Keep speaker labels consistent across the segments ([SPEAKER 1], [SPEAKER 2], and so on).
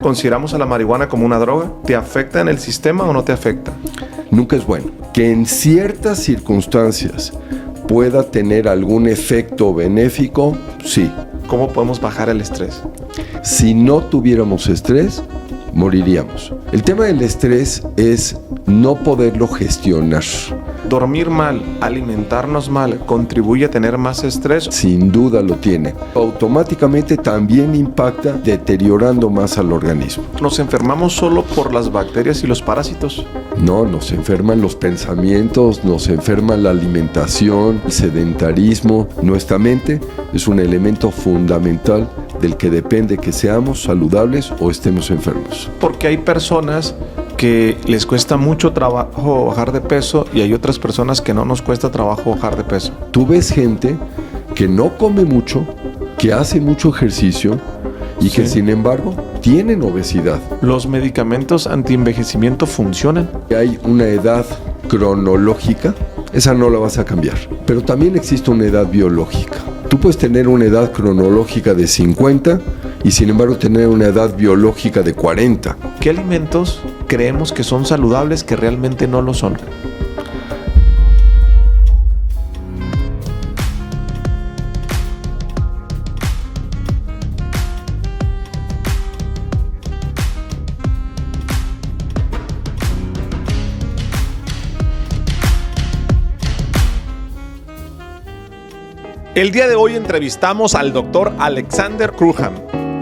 [SPEAKER 1] ¿Consideramos a la marihuana como una droga? ¿Te afecta en el sistema o no te afecta?
[SPEAKER 2] Nunca es bueno. Que en ciertas circunstancias pueda tener algún efecto benéfico, sí.
[SPEAKER 1] ¿Cómo podemos bajar el estrés?
[SPEAKER 2] Si no tuviéramos estrés, moriríamos. El tema del estrés es no poderlo gestionar.
[SPEAKER 1] ¿Dormir mal, alimentarnos mal, contribuye a tener más estrés?
[SPEAKER 2] Sin duda lo tiene. Automáticamente también impacta deteriorando más al organismo.
[SPEAKER 1] ¿Nos enfermamos solo por las bacterias y los parásitos?
[SPEAKER 2] No, nos enferman los pensamientos, nos enferma la alimentación, el sedentarismo. Nuestra mente es un elemento fundamental del que depende que seamos saludables o estemos enfermos.
[SPEAKER 1] Porque hay personas que les cuesta mucho trabajo bajar de peso y hay otras personas que no nos cuesta trabajo bajar de peso.
[SPEAKER 2] Tú ves gente que no come mucho, que hace mucho ejercicio y que sin embargo tienen obesidad.
[SPEAKER 1] ¿Los medicamentos antienvejecimiento funcionan?
[SPEAKER 2] Hay una edad cronológica, esa no la vas a cambiar, pero también existe una edad biológica. Tú puedes tener una edad cronológica de 50 y sin embargo tener una edad biológica de 40.
[SPEAKER 1] ¿Qué alimentos creemos que son saludables que realmente no lo son? El día de hoy entrevistamos al doctor Alexander Cruham.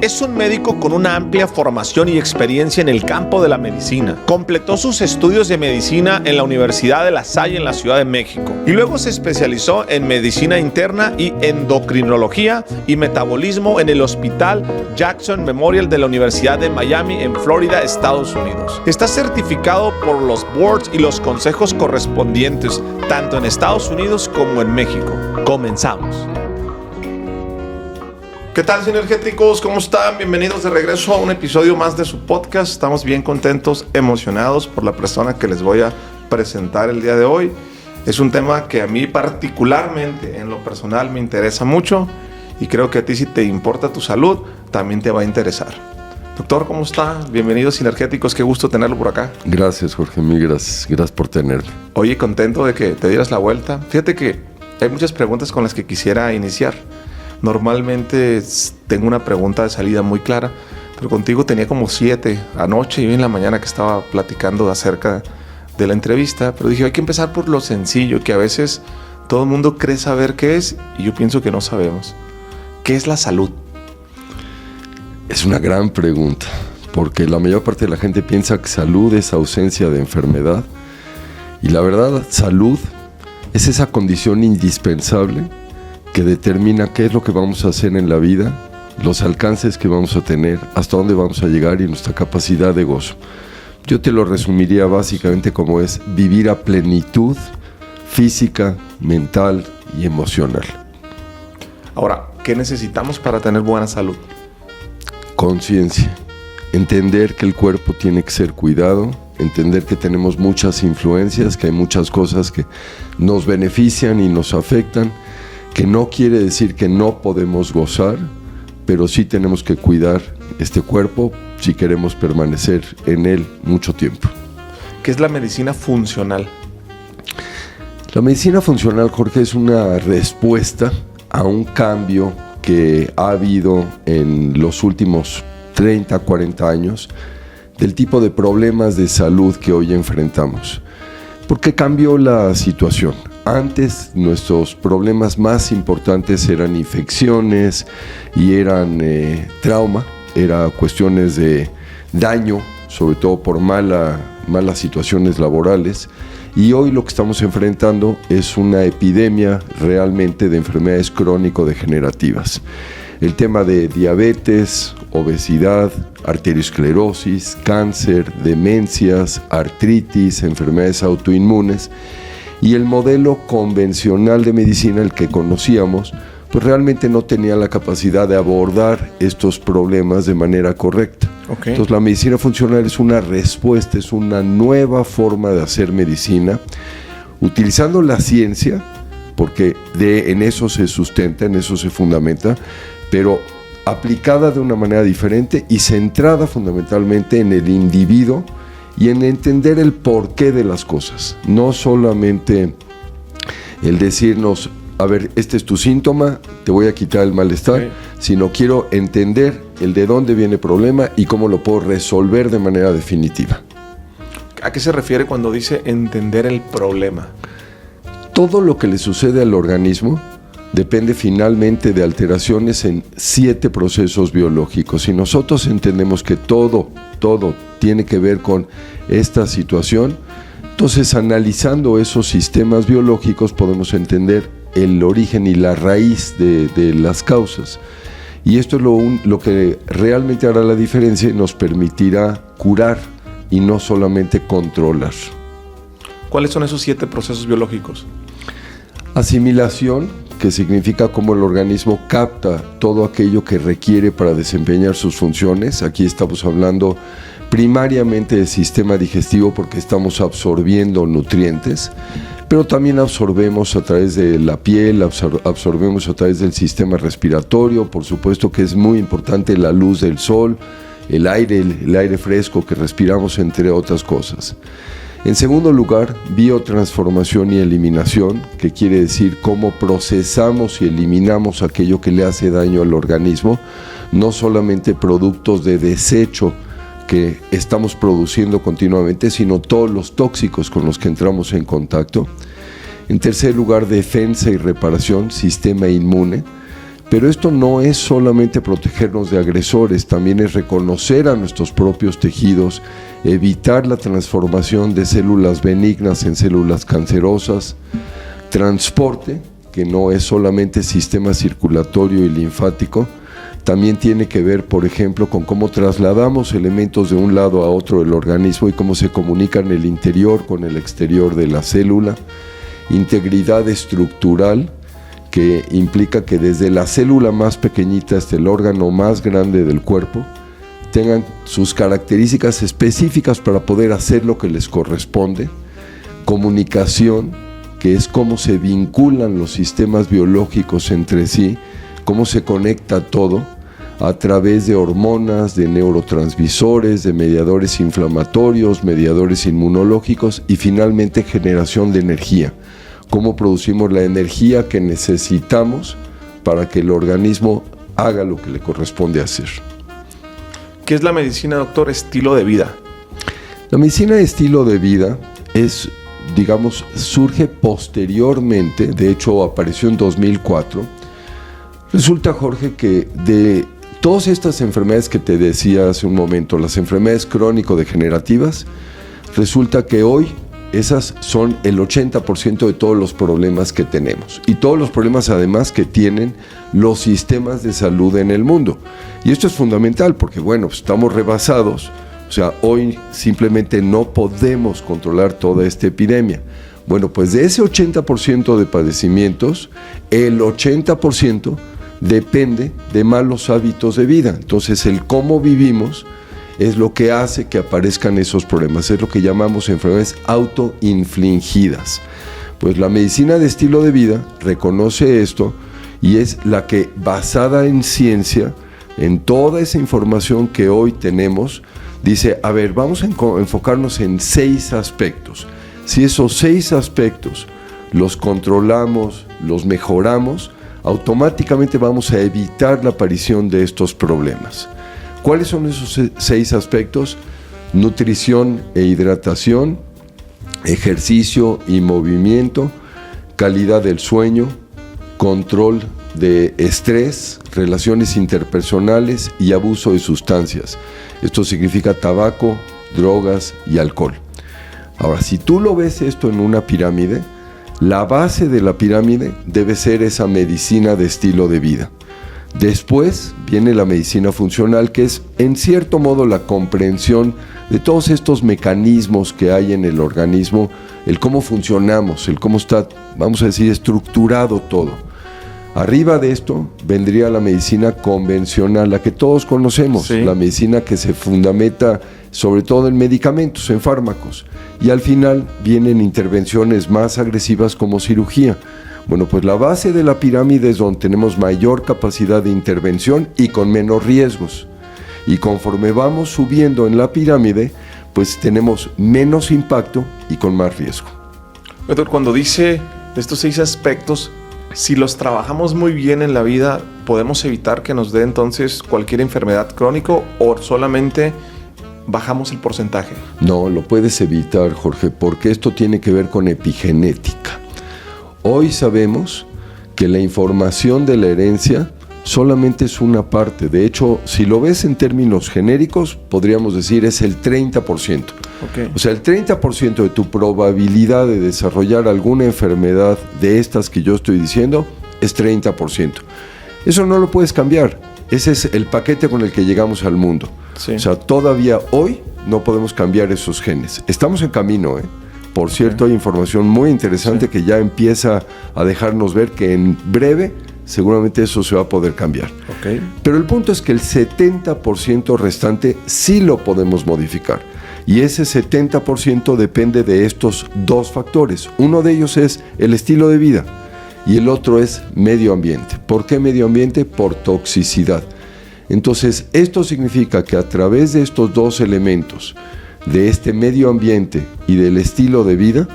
[SPEAKER 1] Es un médico con una amplia formación y experiencia en el campo de la medicina. Completó sus estudios de medicina en la Universidad de La Salle en la Ciudad de México y luego se especializó en medicina interna y endocrinología y metabolismo en el Hospital Jackson Memorial de la Universidad de Miami en Florida, Estados Unidos. Está certificado por los boards y los consejos correspondientes tanto en Estados Unidos como en México. Comenzamos. ¿Qué tal, sinergéticos? ¿Cómo están? Bienvenidos de regreso a un episodio más de su podcast. Estamos bien contentos, emocionados por la persona que les voy a presentar el día de hoy. Es un tema que a mí particularmente, en lo personal, me interesa mucho y creo que a ti, si te importa tu salud, también te va a interesar. Doctor, ¿cómo está? Bienvenidos, sinergéticos. Qué gusto tenerlo por acá.
[SPEAKER 2] Gracias, Jorge. Mil gracias. Gracias por tenerme.
[SPEAKER 1] Oye, contento de que te dieras la vuelta. Fíjate que hay muchas preguntas con las que quisiera iniciar. Normalmente tengo una pregunta de salida muy clara, pero contigo tenía como 7 anoche y hoy en la mañana que estaba platicando acerca de la entrevista, pero dije, hay que empezar por lo sencillo, que a veces todo el mundo cree saber qué es y yo pienso que no sabemos. ¿Qué es la salud?
[SPEAKER 2] Es una gran pregunta, porque la mayor parte de la gente piensa que salud es ausencia de enfermedad y la verdad, salud es esa condición indispensable que determina qué es lo que vamos a hacer en la vida, los alcances que vamos a tener, hasta dónde vamos a llegar y nuestra capacidad de gozo. Yo te lo resumiría básicamente como es vivir a plenitud física, mental y emocional.
[SPEAKER 1] Ahora, ¿qué necesitamos para tener buena salud?
[SPEAKER 2] Conciencia, entender que el cuerpo tiene que ser cuidado, entender que tenemos muchas influencias, que hay muchas cosas que nos benefician y nos afectan, que no quiere decir que no podemos gozar, pero sí tenemos que cuidar este cuerpo si queremos permanecer en él mucho tiempo.
[SPEAKER 1] ¿Qué es la medicina funcional?
[SPEAKER 2] La medicina funcional, Jorge, es una respuesta a un cambio que ha habido en los últimos 30, 40 años del tipo de problemas de salud que hoy enfrentamos. Porque cambió la situación. Antes nuestros problemas más importantes eran infecciones y eran trauma, eran cuestiones de daño, sobre todo por malas situaciones laborales. Y hoy lo que estamos enfrentando es una epidemia realmente de enfermedades crónico-degenerativas. El tema de diabetes, obesidad, arteriosclerosis, cáncer, demencias, artritis, enfermedades autoinmunes. Y el modelo convencional de medicina, el que conocíamos, pues realmente no tenía la capacidad de abordar estos problemas de manera correcta.
[SPEAKER 1] Okay.
[SPEAKER 2] Entonces la medicina funcional es una respuesta, es una nueva forma de hacer medicina, utilizando la ciencia, porque en eso se sustenta, en eso se fundamenta, pero aplicada de una manera diferente y centrada fundamentalmente en el individuo y en entender el porqué de las cosas. No solamente el decirnos, a ver, este es tu síntoma, te voy a quitar el malestar, sino quiero entender el de dónde viene el problema y cómo lo puedo resolver de manera definitiva.
[SPEAKER 1] ¿A qué se refiere cuando dice entender el problema?
[SPEAKER 2] Todo lo que le sucede al organismo depende finalmente de alteraciones en 7 procesos biológicos. Si nosotros entendemos que todo tiene que ver con esta situación, entonces analizando esos sistemas biológicos podemos entender el origen y la raíz de las causas. Y esto es lo que realmente hará la diferencia y nos permitirá curar y no solamente controlar.
[SPEAKER 1] ¿Cuáles son esos 7 procesos biológicos?
[SPEAKER 2] Asimilación, que significa cómo el organismo capta todo aquello que requiere para desempeñar sus funciones. Aquí estamos hablando primariamente del sistema digestivo porque estamos absorbiendo nutrientes, pero también absorbemos a través de la piel, absorbemos a través del sistema respiratorio, por supuesto que es muy importante la luz del sol, el aire fresco que respiramos, entre otras cosas. En segundo lugar, biotransformación y eliminación, que quiere decir cómo procesamos y eliminamos aquello que le hace daño al organismo, no solamente productos de desecho que estamos produciendo continuamente, sino todos los tóxicos con los que entramos en contacto. En tercer lugar, defensa y reparación, sistema inmune. Pero esto no es solamente protegernos de agresores, también es reconocer a nuestros propios tejidos, evitar la transformación de células benignas en células cancerosas. Transporte, que no es solamente sistema circulatorio y linfático, también tiene que ver, por ejemplo, con cómo trasladamos elementos de un lado a otro del organismo y cómo se comunican el interior con el exterior de la célula. Integridad estructural, que implica que desde la célula más pequeñita hasta el órgano más grande del cuerpo tengan sus características específicas para poder hacer lo que les corresponde. Comunicación, que es cómo se vinculan los sistemas biológicos entre sí, cómo se conecta todo a través de hormonas, de neurotransmisores, de mediadores inflamatorios, mediadores inmunológicos y finalmente generación de energía. Cómo producimos la energía que necesitamos para que el organismo haga lo que le corresponde hacer.
[SPEAKER 1] ¿Qué es la medicina, doctor? Estilo de vida.
[SPEAKER 2] La medicina de estilo de vida es, digamos, surge posteriormente, de hecho apareció en 2004. Resulta, Jorge, que de todas estas enfermedades que te decía hace un momento, las enfermedades crónico-degenerativas, resulta que hoy esas son el 80% de todos los problemas que tenemos y todos los problemas además que tienen los sistemas de salud en el mundo. Y esto es fundamental porque, bueno, pues estamos rebasados, o sea, hoy simplemente no podemos controlar toda esta epidemia. Bueno, pues de ese 80% de padecimientos, el 80% depende de malos hábitos de vida. Entonces, el cómo vivimos es lo que hace que aparezcan esos problemas, es lo que llamamos enfermedades autoinfligidas. Pues la medicina de estilo de vida reconoce esto y es la que, basada en ciencia, en toda esa información que hoy tenemos, dice, a ver, vamos a enfocarnos en 6 aspectos. Si esos 6 aspectos los controlamos, los mejoramos, automáticamente vamos a evitar la aparición de estos problemas. ¿Cuáles son esos 6 aspectos? Nutrición e hidratación, ejercicio y movimiento, calidad del sueño, control de estrés, relaciones interpersonales y abuso de sustancias. Esto significa tabaco, drogas y alcohol. Ahora, si tú lo ves esto en una pirámide, la base de la pirámide debe ser esa medicina de estilo de vida. Después viene la medicina funcional, que es en cierto modo la comprensión de todos estos mecanismos que hay en el organismo, el cómo funcionamos, el cómo está, vamos a decir, estructurado todo. Arriba de esto vendría la medicina convencional, la que todos conocemos, sí. La medicina que se fundamenta sobre todo en medicamentos, en fármacos. Y al final vienen intervenciones más agresivas como cirugía. Bueno, pues la base de la pirámide es donde tenemos mayor capacidad de intervención y con menos riesgos. Y conforme vamos subiendo en la pirámide, pues tenemos menos impacto y con más riesgo.
[SPEAKER 1] Doctor, cuando dice estos 6 aspectos, si los trabajamos muy bien en la vida, ¿podemos evitar que nos dé entonces cualquier enfermedad crónica o solamente bajamos el porcentaje?
[SPEAKER 2] No, lo puedes evitar, Jorge, porque esto tiene que ver con epigenética. Hoy sabemos que la información de la herencia solamente es una parte. De hecho, si lo ves en términos genéricos, podríamos decir es el 30%.
[SPEAKER 1] Okay.
[SPEAKER 2] O sea, el 30% de tu probabilidad de desarrollar alguna enfermedad de estas que yo estoy diciendo es 30%. Eso no lo puedes cambiar. Ese es el paquete con el que llegamos al mundo.
[SPEAKER 1] Sí.
[SPEAKER 2] O sea, todavía hoy no podemos cambiar esos genes. Estamos en camino, ¿eh? Por cierto, hay información muy interesante que ya empieza a dejarnos ver que en breve seguramente eso se va a poder cambiar.
[SPEAKER 1] Okay.
[SPEAKER 2] Pero el punto es que el 70% restante sí lo podemos modificar. Y ese 70% depende de estos 2 factores. Uno de ellos es el estilo de vida y el otro es medio ambiente. ¿Por qué medio ambiente? Por toxicidad. Entonces, esto significa que a través de estos 2 elementos, de este medio ambiente y del estilo de vida,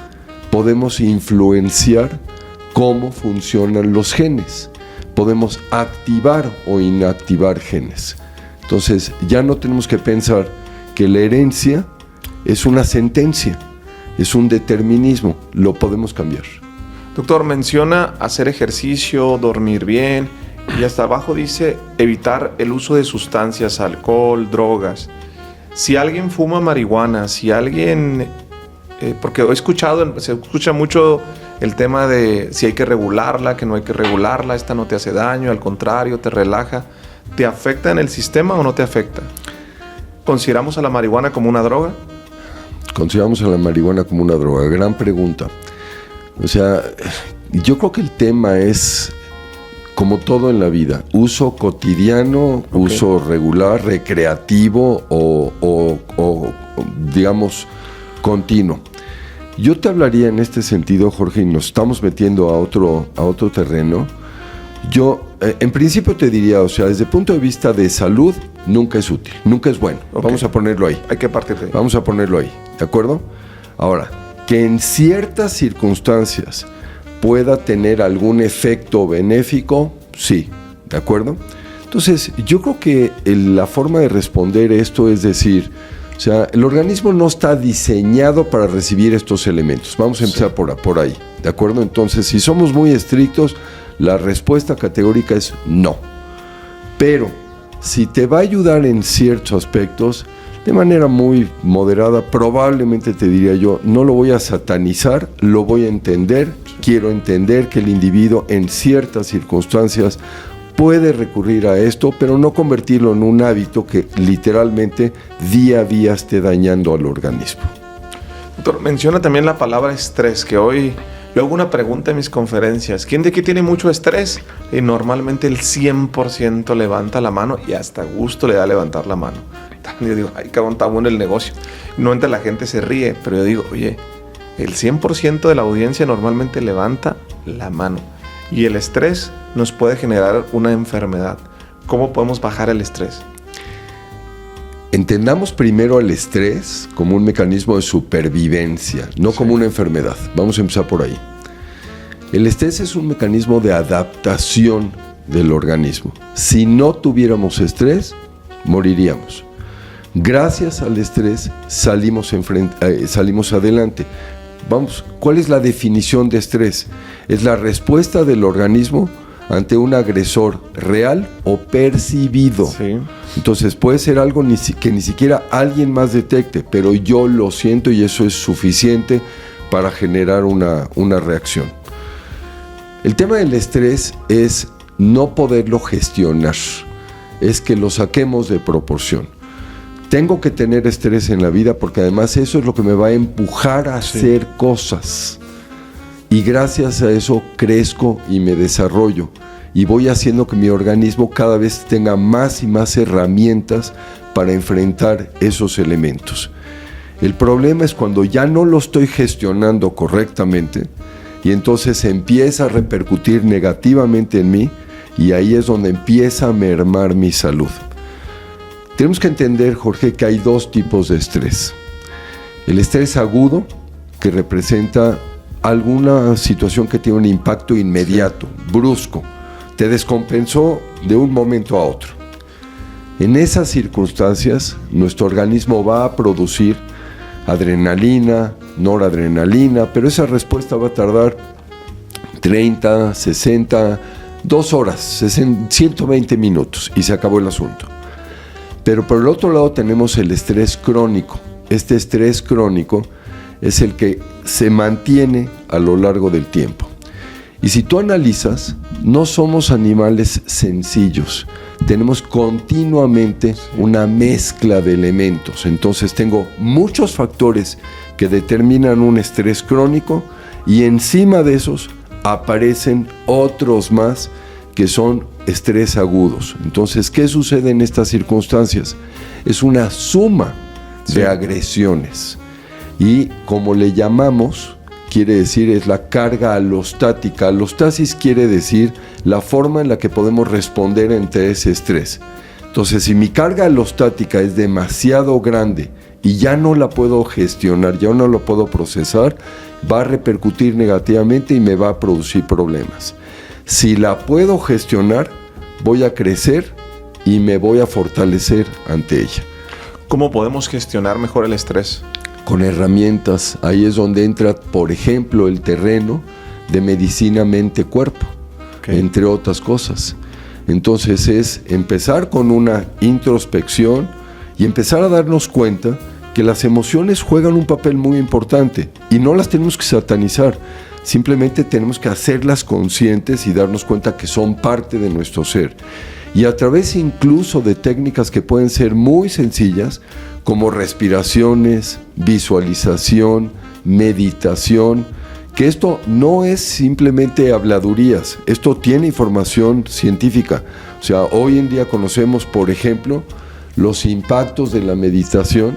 [SPEAKER 2] podemos influenciar cómo funcionan los genes. Podemos activar o inactivar genes. Entonces, ya no tenemos que pensar que la herencia es una sentencia, es un determinismo, lo podemos cambiar.
[SPEAKER 1] Doctor, menciona hacer ejercicio, dormir bien, y hasta abajo dice evitar el uso de sustancias, alcohol, drogas. Si alguien fuma marihuana, si alguien... porque he escuchado, se escucha mucho el tema de si hay que regularla, que no hay que regularla, esta no te hace daño, al contrario, te relaja. ¿Te afecta en el sistema o no te afecta? ¿Consideramos a la marihuana como una droga?
[SPEAKER 2] Consideramos a la marihuana como una droga. Gran pregunta. O sea, yo creo que el tema es, como todo en la vida, uso cotidiano, uso regular, recreativo o digamos, continuo. Yo te hablaría en este sentido, Jorge, y nos estamos metiendo a otro terreno. Yo, en principio te diría, o sea, desde el punto de vista de salud, nunca es útil, nunca es bueno. Vamos a ponerlo ahí.
[SPEAKER 1] Hay que partir de ahí.
[SPEAKER 2] Vamos a ponerlo ahí, ¿de acuerdo? Ahora, que en ciertas circunstancias pueda tener algún efecto benéfico, sí, ¿de acuerdo? Entonces, yo creo que la forma de responder esto es decir, o sea, el organismo no está diseñado para recibir estos elementos. Vamos a empezar por ahí, ¿de acuerdo? Entonces, si somos muy estrictos, la respuesta categórica es no. Pero, si te va a ayudar en ciertos aspectos, de manera muy moderada, probablemente te diría yo, no lo voy a satanizar, lo voy a entender. Quiero entender que el individuo en ciertas circunstancias puede recurrir a esto, pero no convertirlo en un hábito que literalmente día a día esté dañando al organismo.
[SPEAKER 1] Doctor, menciona también la palabra estrés, que hoy yo hago una pregunta en mis conferencias. ¿Quién de aquí tiene mucho estrés? Y normalmente el 100% levanta la mano y hasta gusto le da levantar la mano. Yo digo, ay, cabrón, está bueno el negocio. Normalmente la gente se ríe, pero yo digo, oye, el 100% de la audiencia normalmente levanta la mano. Y el estrés nos puede generar una enfermedad. ¿Cómo podemos bajar el estrés?
[SPEAKER 2] Entendamos primero el estrés como un mecanismo de supervivencia, no como una enfermedad. Vamos a empezar por ahí. El estrés es un mecanismo de adaptación del organismo. Si no tuviéramos estrés, moriríamos. Gracias al estrés salimos adelante. Vamos, ¿cuál es la definición de estrés? Es la respuesta del organismo ante un agresor real o percibido.
[SPEAKER 1] Sí.
[SPEAKER 2] Entonces puede ser algo que ni siquiera alguien más detecte, pero yo lo siento y eso es suficiente para generar una reacción. El tema del estrés es no poderlo gestionar, es que lo saquemos de proporción. Tengo que tener estrés en la vida porque además eso es lo que me va a empujar a hacer cosas. Y gracias a eso crezco y me desarrollo. Y voy haciendo que mi organismo cada vez tenga más y más herramientas para enfrentar esos elementos. El problema es cuando ya no lo estoy gestionando correctamente, y entonces empieza a repercutir negativamente en mí y ahí es donde empieza a mermar mi salud. Tenemos que entender, Jorge, que hay dos tipos de estrés. El estrés agudo, que representa alguna situación que tiene un impacto inmediato, brusco, te descompensó de un momento a otro. En esas circunstancias, nuestro organismo va a producir adrenalina, noradrenalina, pero esa respuesta va a tardar 30, 60, 2 horas, 120 minutos y se acabó el asunto. Pero por el otro lado tenemos el estrés crónico. Este estrés crónico es el que se mantiene a lo largo del tiempo. Y si tú analizas, no somos animales sencillos. Tenemos continuamente una mezcla de elementos. Entonces tengo muchos factores que determinan un estrés crónico y encima de esos aparecen otros más que son estrés agudos. Entonces, ¿qué sucede en estas circunstancias? Es una suma de agresiones. Y como le llamamos, quiere decir, es la carga alostática. Alostasis quiere decir la forma en la que podemos responder ante ese estrés. Entonces, si mi carga alostática es demasiado grande y ya no la puedo gestionar, ya no lo puedo procesar, va a repercutir negativamente y me va a producir problemas. Si la puedo gestionar, voy a crecer y me voy a fortalecer ante ella.
[SPEAKER 1] ¿Cómo podemos gestionar mejor el estrés?
[SPEAKER 2] Con herramientas. Ahí es donde entra, por ejemplo, el terreno de medicina mente-cuerpo, entre otras cosas. Entonces es empezar con una introspección y empezar a darnos cuenta que las emociones juegan un papel muy importante y no las tenemos que satanizar. Simplemente tenemos que hacerlas conscientes y darnos cuenta que son parte de nuestro ser. Y a través incluso de técnicas que pueden ser muy sencillas, como respiraciones, visualización, meditación, que esto no es simplemente habladurías, esto tiene información científica. O sea, hoy en día conocemos, por ejemplo, los impactos de la meditación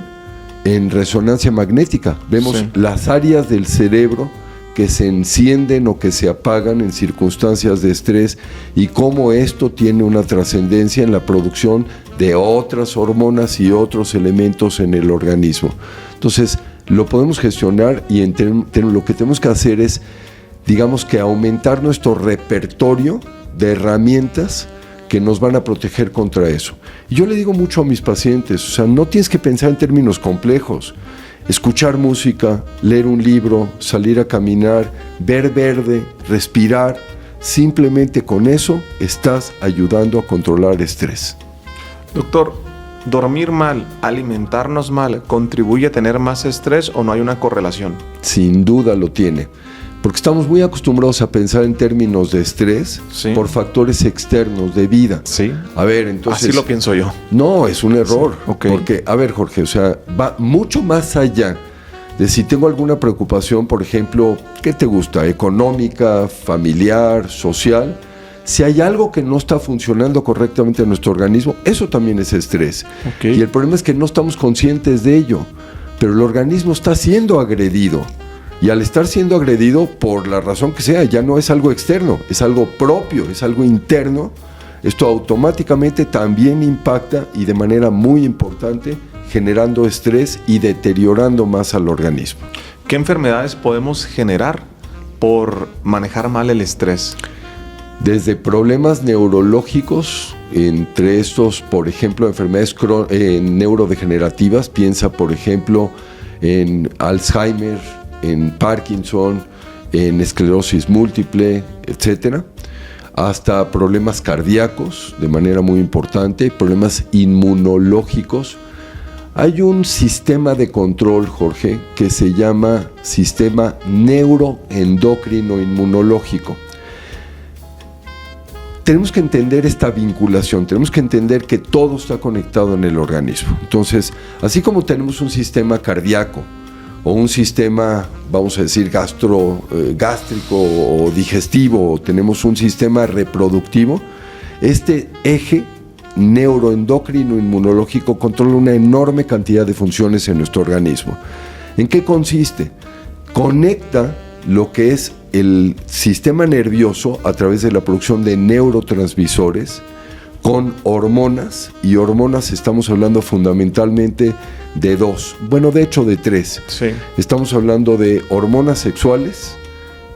[SPEAKER 2] en resonancia magnética. Vemos las áreas del cerebro que se encienden o que se apagan en circunstancias de estrés y cómo esto tiene una trascendencia en la producción de otras hormonas y otros elementos en el organismo. Entonces, lo podemos gestionar y lo que tenemos que hacer es, digamos que aumentar nuestro repertorio de herramientas que nos van a proteger contra eso. Y yo le digo mucho a mis pacientes, o sea, no tienes que pensar en términos complejos. Escuchar música, leer un libro, salir a caminar, ver verde, respirar, simplemente con eso estás ayudando a controlar estrés.
[SPEAKER 1] Doctor, ¿dormir mal, alimentarnos mal, contribuye a tener más estrés o no hay una correlación?
[SPEAKER 2] Sin duda lo tiene, porque estamos muy acostumbrados a pensar en términos de estrés por factores externos de vida.
[SPEAKER 1] Sí.
[SPEAKER 2] A ver, entonces...
[SPEAKER 1] Así lo pienso yo.
[SPEAKER 2] No, es un error.
[SPEAKER 1] Sí. Okay.
[SPEAKER 2] Porque, a ver, Jorge, o sea, va mucho más allá de si tengo alguna preocupación, por ejemplo, ¿qué te gusta? Económica, familiar, social. Si hay algo que no está funcionando correctamente en nuestro organismo, eso también es estrés. Okay. Y el problema es que no estamos conscientes de ello, pero el organismo está siendo agredido. Y al estar siendo agredido, por la razón que sea, ya no es algo externo, es algo propio, es algo interno. Esto automáticamente también impacta y de manera muy importante, generando estrés y deteriorando más al organismo.
[SPEAKER 1] ¿Qué enfermedades podemos generar por manejar mal el estrés?
[SPEAKER 2] Desde problemas neurológicos, entre estos, por ejemplo, enfermedades neurodegenerativas, piensa, por ejemplo, en Alzheimer, en Parkinson, en esclerosis múltiple, etcétera, hasta problemas cardíacos de manera muy importante, problemas inmunológicos. Hay un sistema de control, Jorge, que se llama sistema neuroendocrino inmunológico. Tenemos que entender esta vinculación, tenemos que entender que todo está conectado en el organismo. Entonces, así como tenemos un sistema cardíaco, o un sistema, vamos a decir, gástrico o digestivo, o tenemos un sistema reproductivo, este eje neuroendocrino inmunológico controla una enorme cantidad de funciones en nuestro organismo. ¿En qué consiste? Conecta lo que es el sistema nervioso a través de la producción de neurotransmisores con hormonas, y hormonas estamos hablando fundamentalmente de dos, bueno, de hecho de tres.
[SPEAKER 1] Sí.
[SPEAKER 2] Estamos hablando de hormonas sexuales,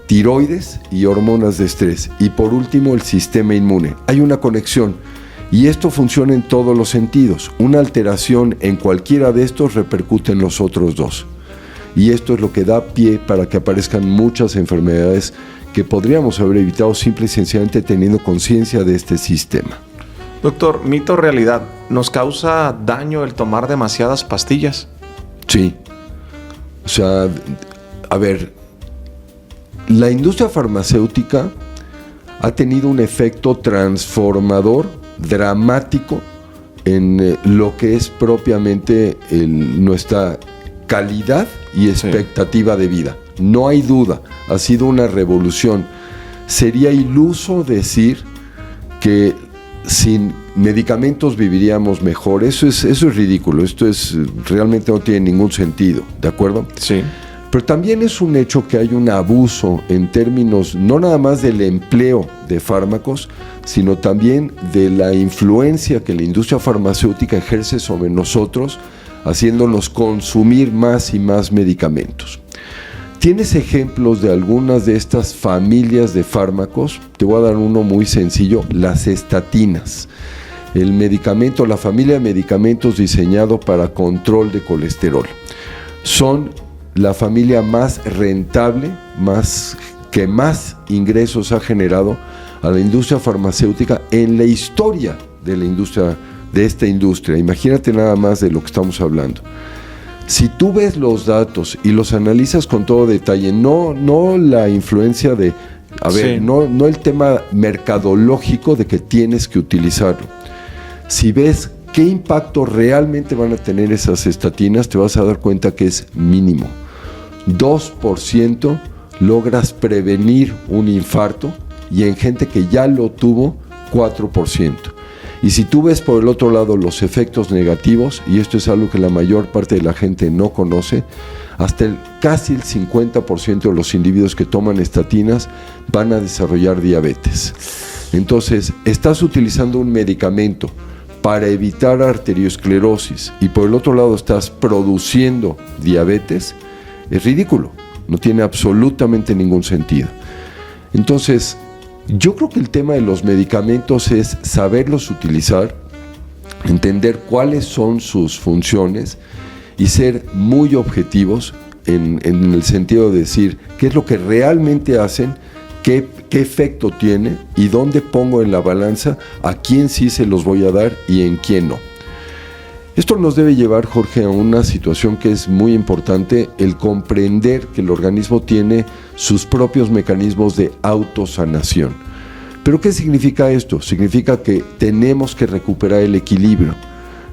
[SPEAKER 2] tiroides y hormonas de estrés. Y por último, el sistema inmune. Hay una conexión y esto funciona en todos los sentidos. Una alteración en cualquiera de estos repercute en los otros dos. Y esto es lo que da pie para que aparezcan muchas enfermedades que podríamos haber evitado simple y sencillamente teniendo conciencia de este sistema.
[SPEAKER 1] Doctor, mito o realidad, ¿nos causa daño el tomar demasiadas pastillas?
[SPEAKER 2] Sí. O sea, a ver, la industria farmacéutica ha tenido un efecto transformador, dramático, en lo que es propiamente nuestra calidad y expectativa de vida. No hay duda, ha sido una revolución. Sería iluso decir que sin medicamentos viviríamos mejor. Eso es ridículo. Realmente no tiene ningún sentido, ¿de acuerdo?
[SPEAKER 1] Sí.
[SPEAKER 2] Pero también es un hecho que hay un abuso en términos no nada más del empleo de fármacos, sino también de la influencia que la industria farmacéutica ejerce sobre nosotros, haciéndonos consumir más y más medicamentos. ¿Tienes ejemplos de algunas de estas familias de fármacos? Te voy a dar uno muy sencillo, las estatinas. El medicamento, la familia de medicamentos diseñado para control de colesterol. Son la familia más rentable, que más ingresos ha generado a la industria farmacéutica en la historia de esta industria. Imagínate nada más de lo que estamos hablando. Si tú ves los datos y los analizas con todo detalle, no la influencia de, no el tema mercadológico de que tienes que utilizarlo. Si ves qué impacto realmente van a tener esas estatinas, te vas a dar cuenta que es mínimo. 2% logras prevenir un infarto y en gente que ya lo tuvo, 4%. Y si tú ves por el otro lado los efectos negativos, y esto es algo que la mayor parte de la gente no conoce, hasta casi el 50% de los individuos que toman estatinas van a desarrollar diabetes. Entonces, estás utilizando un medicamento para evitar arteriosclerosis y por el otro lado estás produciendo diabetes, es ridículo, no tiene absolutamente ningún sentido. Entonces, yo creo que el tema de los medicamentos es saberlos utilizar, entender cuáles son sus funciones y ser muy objetivos en el sentido de decir qué es lo que realmente hacen, qué efecto tiene y dónde pongo en la balanza a quién sí se los voy a dar y en quién no. Esto nos debe llevar, Jorge, a una situación que es muy importante, el comprender que el organismo tiene sus propios mecanismos de autosanación. ¿Pero qué significa esto? Significa que tenemos que recuperar el equilibrio.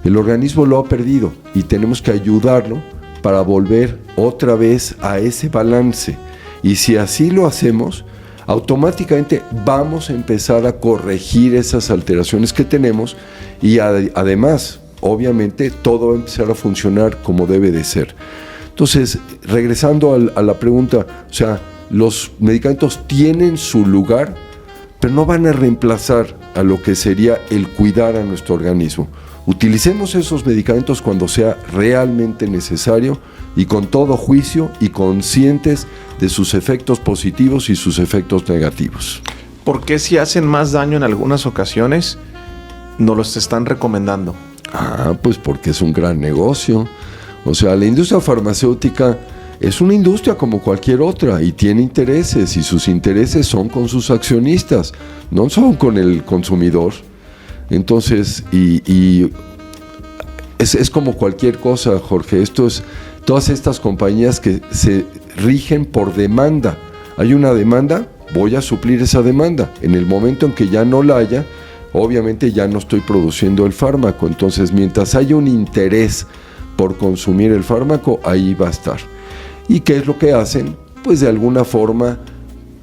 [SPEAKER 2] El organismo lo ha perdido y tenemos que ayudarlo para volver otra vez a ese balance. Y si así lo hacemos, automáticamente vamos a empezar a corregir esas alteraciones que tenemos y además, obviamente, todo va a empezar a funcionar como debe de ser. Entonces, regresando a la pregunta, o sea, los medicamentos tienen su lugar, pero no van a reemplazar a lo que sería el cuidar a nuestro organismo. Utilicemos esos medicamentos cuando sea realmente necesario y con todo juicio y conscientes de sus efectos positivos y sus efectos negativos.
[SPEAKER 1] ¿Por qué si hacen más daño en algunas ocasiones, nos los están recomendando?
[SPEAKER 2] Pues porque es un gran negocio. O sea, la industria farmacéutica es una industria como cualquier otra y tiene intereses y sus intereses son con sus accionistas, no son con el consumidor. Entonces, es como cualquier cosa, Jorge. Todas estas compañías que se rigen por demanda. Hay una demanda, voy a suplir esa demanda. En el momento en que ya no la haya, obviamente ya no estoy produciendo el fármaco. Entonces, mientras haya un interés por consumir el fármaco, ahí va a estar. ¿Y qué es lo que hacen? Pues de alguna forma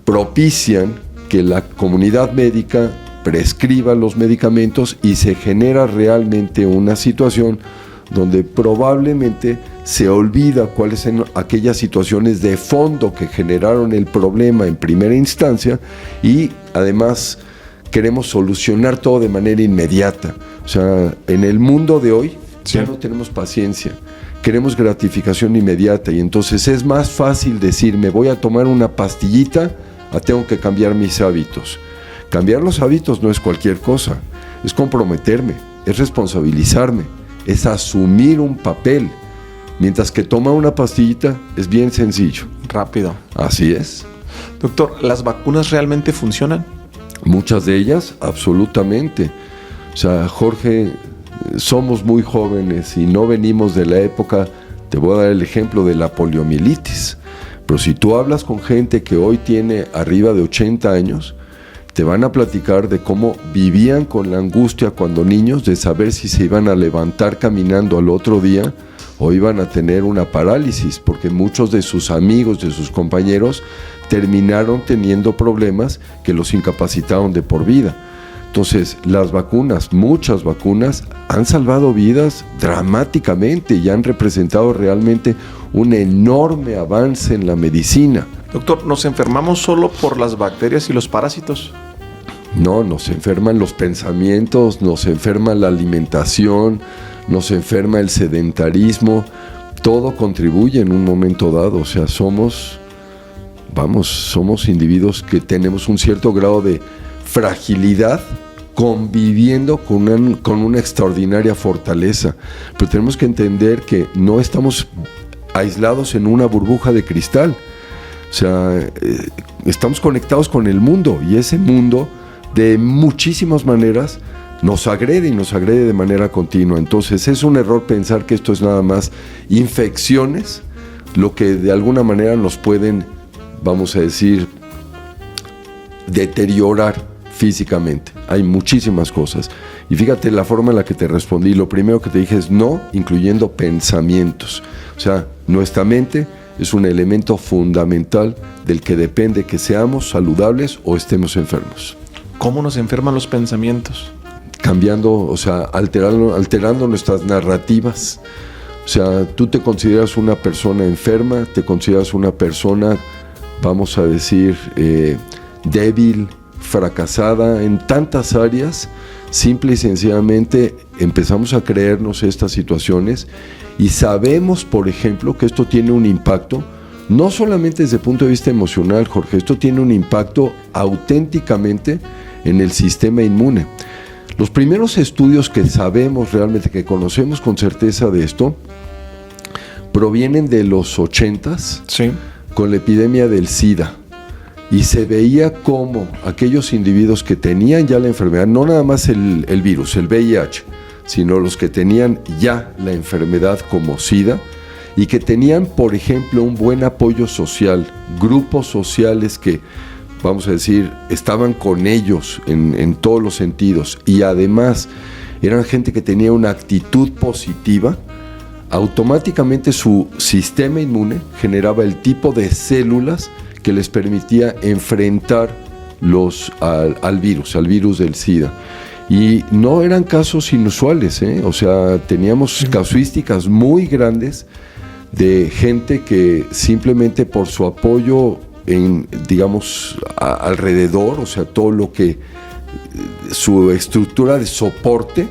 [SPEAKER 2] propician que la comunidad médica prescriba los medicamentos y se genera realmente una situación donde probablemente se olvida cuáles son aquellas situaciones de fondo que generaron el problema en primera instancia y además queremos solucionar todo de manera inmediata. O sea, en el mundo de hoy ya no tenemos paciencia, queremos gratificación inmediata y entonces es más fácil decir me voy a tomar una pastillita a tengo que cambiar mis hábitos. Cambiar los hábitos no es cualquier cosa, es comprometerme, es responsabilizarme, es asumir un papel. Mientras que tomar una pastillita es bien sencillo.
[SPEAKER 1] Rápido.
[SPEAKER 2] Así es.
[SPEAKER 1] Doctor, ¿las vacunas realmente funcionan?
[SPEAKER 2] Muchas de ellas, absolutamente. O sea, Jorge, somos muy jóvenes y no venimos de la época, te voy a dar el ejemplo de la poliomielitis. Pero si tú hablas con gente que hoy tiene arriba de 80 años, te van a platicar de cómo vivían con la angustia cuando niños de saber si se iban a levantar caminando al otro día o iban a tener una parálisis, porque muchos de sus amigos, de sus compañeros, terminaron teniendo problemas que los incapacitaron de por vida. Entonces, las vacunas, muchas vacunas, han salvado vidas dramáticamente y han representado realmente un enorme avance en la medicina.
[SPEAKER 1] Doctor, ¿nos enfermamos solo por las bacterias y los parásitos?
[SPEAKER 2] No, nos enferman los pensamientos, nos enferma la alimentación, nos enferma el sedentarismo, todo contribuye en un momento dado. O sea, somos individuos que tenemos un cierto grado de fragilidad conviviendo con una extraordinaria fortaleza. Pero tenemos que entender que no estamos aislados en una burbuja de cristal. O sea, estamos conectados con el mundo y ese mundo de muchísimas maneras nos agrede y nos agrede de manera continua. Entonces es un error pensar que esto es nada más infecciones, lo que de alguna manera nos pueden, vamos a decir, deteriorar físicamente. Hay muchísimas cosas. Y fíjate la forma en la que te respondí. Lo primero que te dije es no, incluyendo pensamientos. O sea, nuestra mente es un elemento fundamental del que depende que seamos saludables o estemos enfermos.
[SPEAKER 1] ¿Cómo nos enferman los pensamientos?
[SPEAKER 2] Cambiando, o sea, alterando nuestras narrativas. O sea, tú te consideras una persona enferma, te consideras una persona, vamos a decir, débil, fracasada en tantas áreas. Simple y sencillamente empezamos a creernos estas situaciones y sabemos, por ejemplo, que esto tiene un impacto, no solamente desde el punto de vista emocional, Jorge, esto tiene un impacto auténticamente en el sistema inmune. Los primeros estudios que sabemos realmente, que conocemos con certeza de esto, provienen de los 80s,
[SPEAKER 1] sí,
[SPEAKER 2] con la epidemia del SIDA. Y se veía cómo aquellos individuos que tenían ya la enfermedad, no nada más el virus, el VIH, sino los que tenían ya la enfermedad como SIDA y que tenían, por ejemplo, un buen apoyo social, grupos sociales que, vamos a decir, estaban con ellos en todos los sentidos y además eran gente que tenía una actitud positiva, automáticamente su sistema inmune generaba el tipo de células que les permitía enfrentar al virus del SIDA. Y no eran casos inusuales, o sea, teníamos casuísticas muy grandes de gente que simplemente por su apoyo alrededor, o sea, todo lo que su estructura de soporte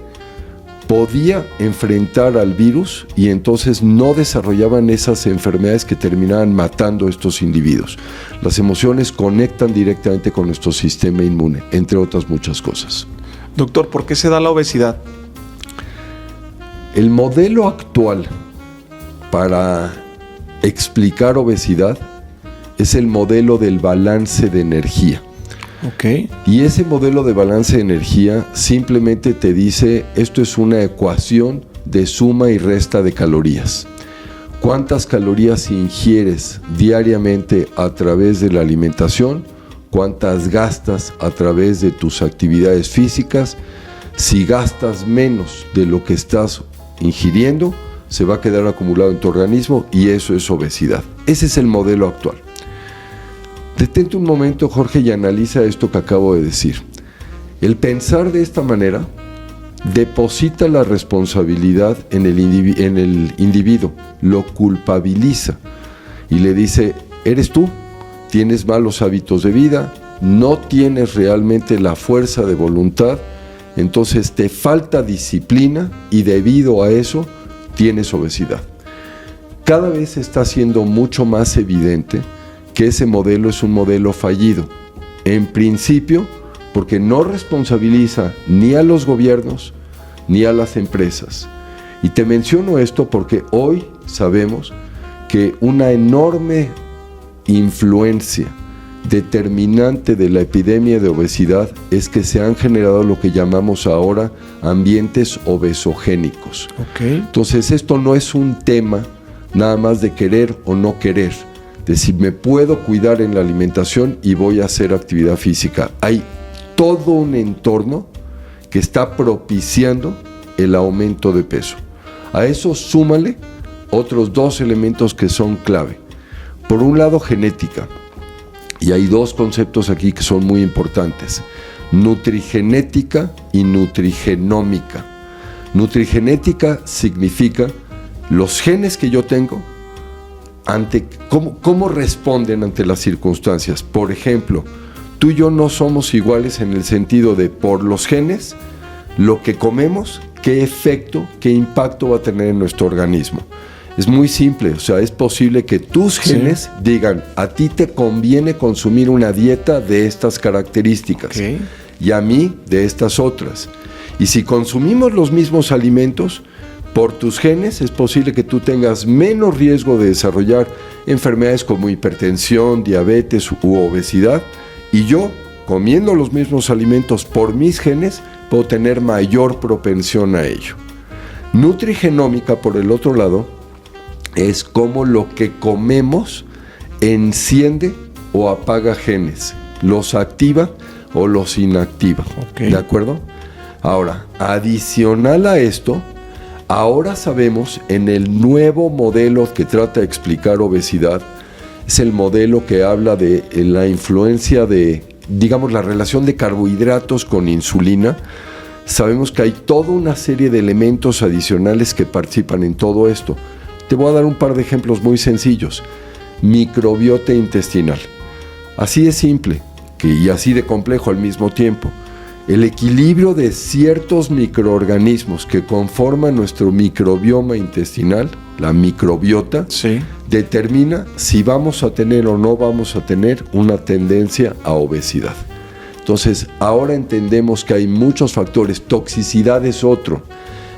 [SPEAKER 2] podía enfrentar al virus y entonces no desarrollaban esas enfermedades que terminaban matando a estos individuos. Las emociones conectan directamente con nuestro sistema inmune, entre otras muchas cosas.
[SPEAKER 1] Doctor, ¿por qué se da la obesidad?
[SPEAKER 2] El modelo actual para explicar obesidad es el modelo del balance de energía.
[SPEAKER 1] Okay.
[SPEAKER 2] Y ese modelo de balance de energía simplemente te dice, esto es una ecuación de suma y resta de calorías. ¿Cuántas calorías ingieres diariamente a través de la alimentación? ¿Cuántas gastas a través de tus actividades físicas? Si gastas menos de lo que estás ingiriendo, se va a quedar acumulado en tu organismo y eso es obesidad. Ese es el modelo actual. Detente un momento, Jorge, y analiza esto que acabo de decir. El pensar de esta manera deposita la responsabilidad en el individuo, lo culpabiliza y le dice, eres tú, tienes malos hábitos de vida, no tienes realmente la fuerza de voluntad, entonces te falta disciplina y debido a eso tienes obesidad. Cada vez está siendo mucho más evidente que ese modelo es un modelo fallido. En principio, porque no responsabiliza ni a los gobiernos ni a las empresas. Y te menciono esto porque hoy sabemos que una enorme influencia determinante de la epidemia de obesidad es que se han generado lo que llamamos ahora ambientes obesogénicos. Entonces esto no es un tema nada más de querer o no querer, de si me puedo cuidar en la alimentación y voy a hacer actividad física. Hay todo un entorno que está propiciando el aumento de peso. A eso súmale otros dos elementos que son clave. Por un lado, genética. Y hay dos conceptos aquí que son muy importantes: nutrigenética y nutrigenómica. Nutrigenética significa los genes que yo tengo, cómo responden ante las circunstancias. Por ejemplo, tú y yo no somos iguales en el sentido de, por los genes, lo que comemos, qué efecto, qué impacto va a tener en nuestro organismo. Es muy simple, o sea, es posible que tus genes digan, a ti te conviene consumir una dieta de estas características y a mí de estas otras. Y si consumimos los mismos alimentos, por tus genes es posible que tú tengas menos riesgo de desarrollar enfermedades como hipertensión, diabetes u obesidad, y yo, comiendo los mismos alimentos por mis genes, puedo tener mayor propensión a ello. Nutrigenómica, por el otro lado, es cómo lo que comemos enciende o apaga genes, los activa o los inactiva. ¿De acuerdo? Ahora, adicional a esto, ahora sabemos en el nuevo modelo que trata de explicar obesidad, es el modelo que habla de la influencia de, digamos, la relación de carbohidratos con insulina. Sabemos que hay toda una serie de elementos adicionales que participan en todo esto. Te voy a dar un par de ejemplos muy sencillos. Microbiota intestinal. Así de simple y así de complejo al mismo tiempo. El equilibrio de ciertos microorganismos que conforman nuestro microbioma intestinal, la microbiota, determina si vamos a tener o no vamos a tener una tendencia a obesidad. Entonces, ahora entendemos que hay muchos factores. Toxicidad es otro.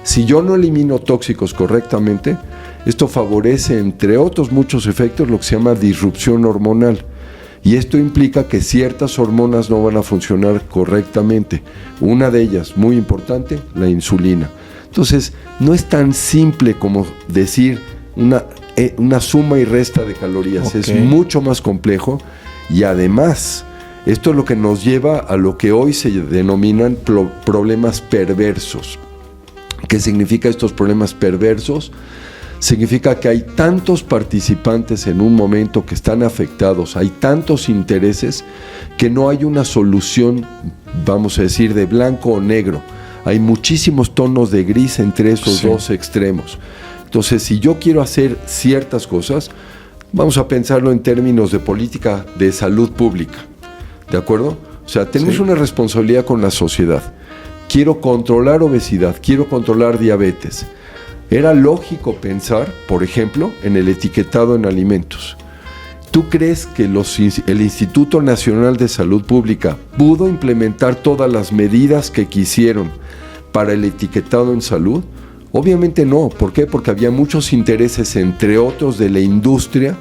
[SPEAKER 2] Si yo no elimino tóxicos correctamente, esto favorece, entre otros muchos efectos, lo que se llama disrupción hormonal. Y esto implica que ciertas hormonas no van a funcionar correctamente. Una de ellas, muy importante, la insulina. Entonces, no es tan simple como decir una suma y resta de calorías. Es mucho más complejo y además, esto es lo que nos lleva a lo que hoy se denominan problemas perversos. ¿Qué significa estos problemas perversos? Significa que hay tantos participantes en un momento que están afectados, hay tantos intereses que no hay una solución, vamos a decir, de blanco o negro. Hay muchísimos tonos de gris entre esos dos extremos. Entonces, si yo quiero hacer ciertas cosas, vamos a pensarlo en términos de política de salud pública, ¿de acuerdo? O sea, tenemos una responsabilidad con la sociedad. Quiero controlar obesidad, quiero controlar diabetes. Era lógico pensar, por ejemplo, en el etiquetado en alimentos. ¿Tú crees que el Instituto Nacional de Salud Pública pudo implementar todas las medidas que quisieron para el etiquetado en salud? Obviamente no. ¿Por qué? Porque había muchos intereses, entre otros de la industria,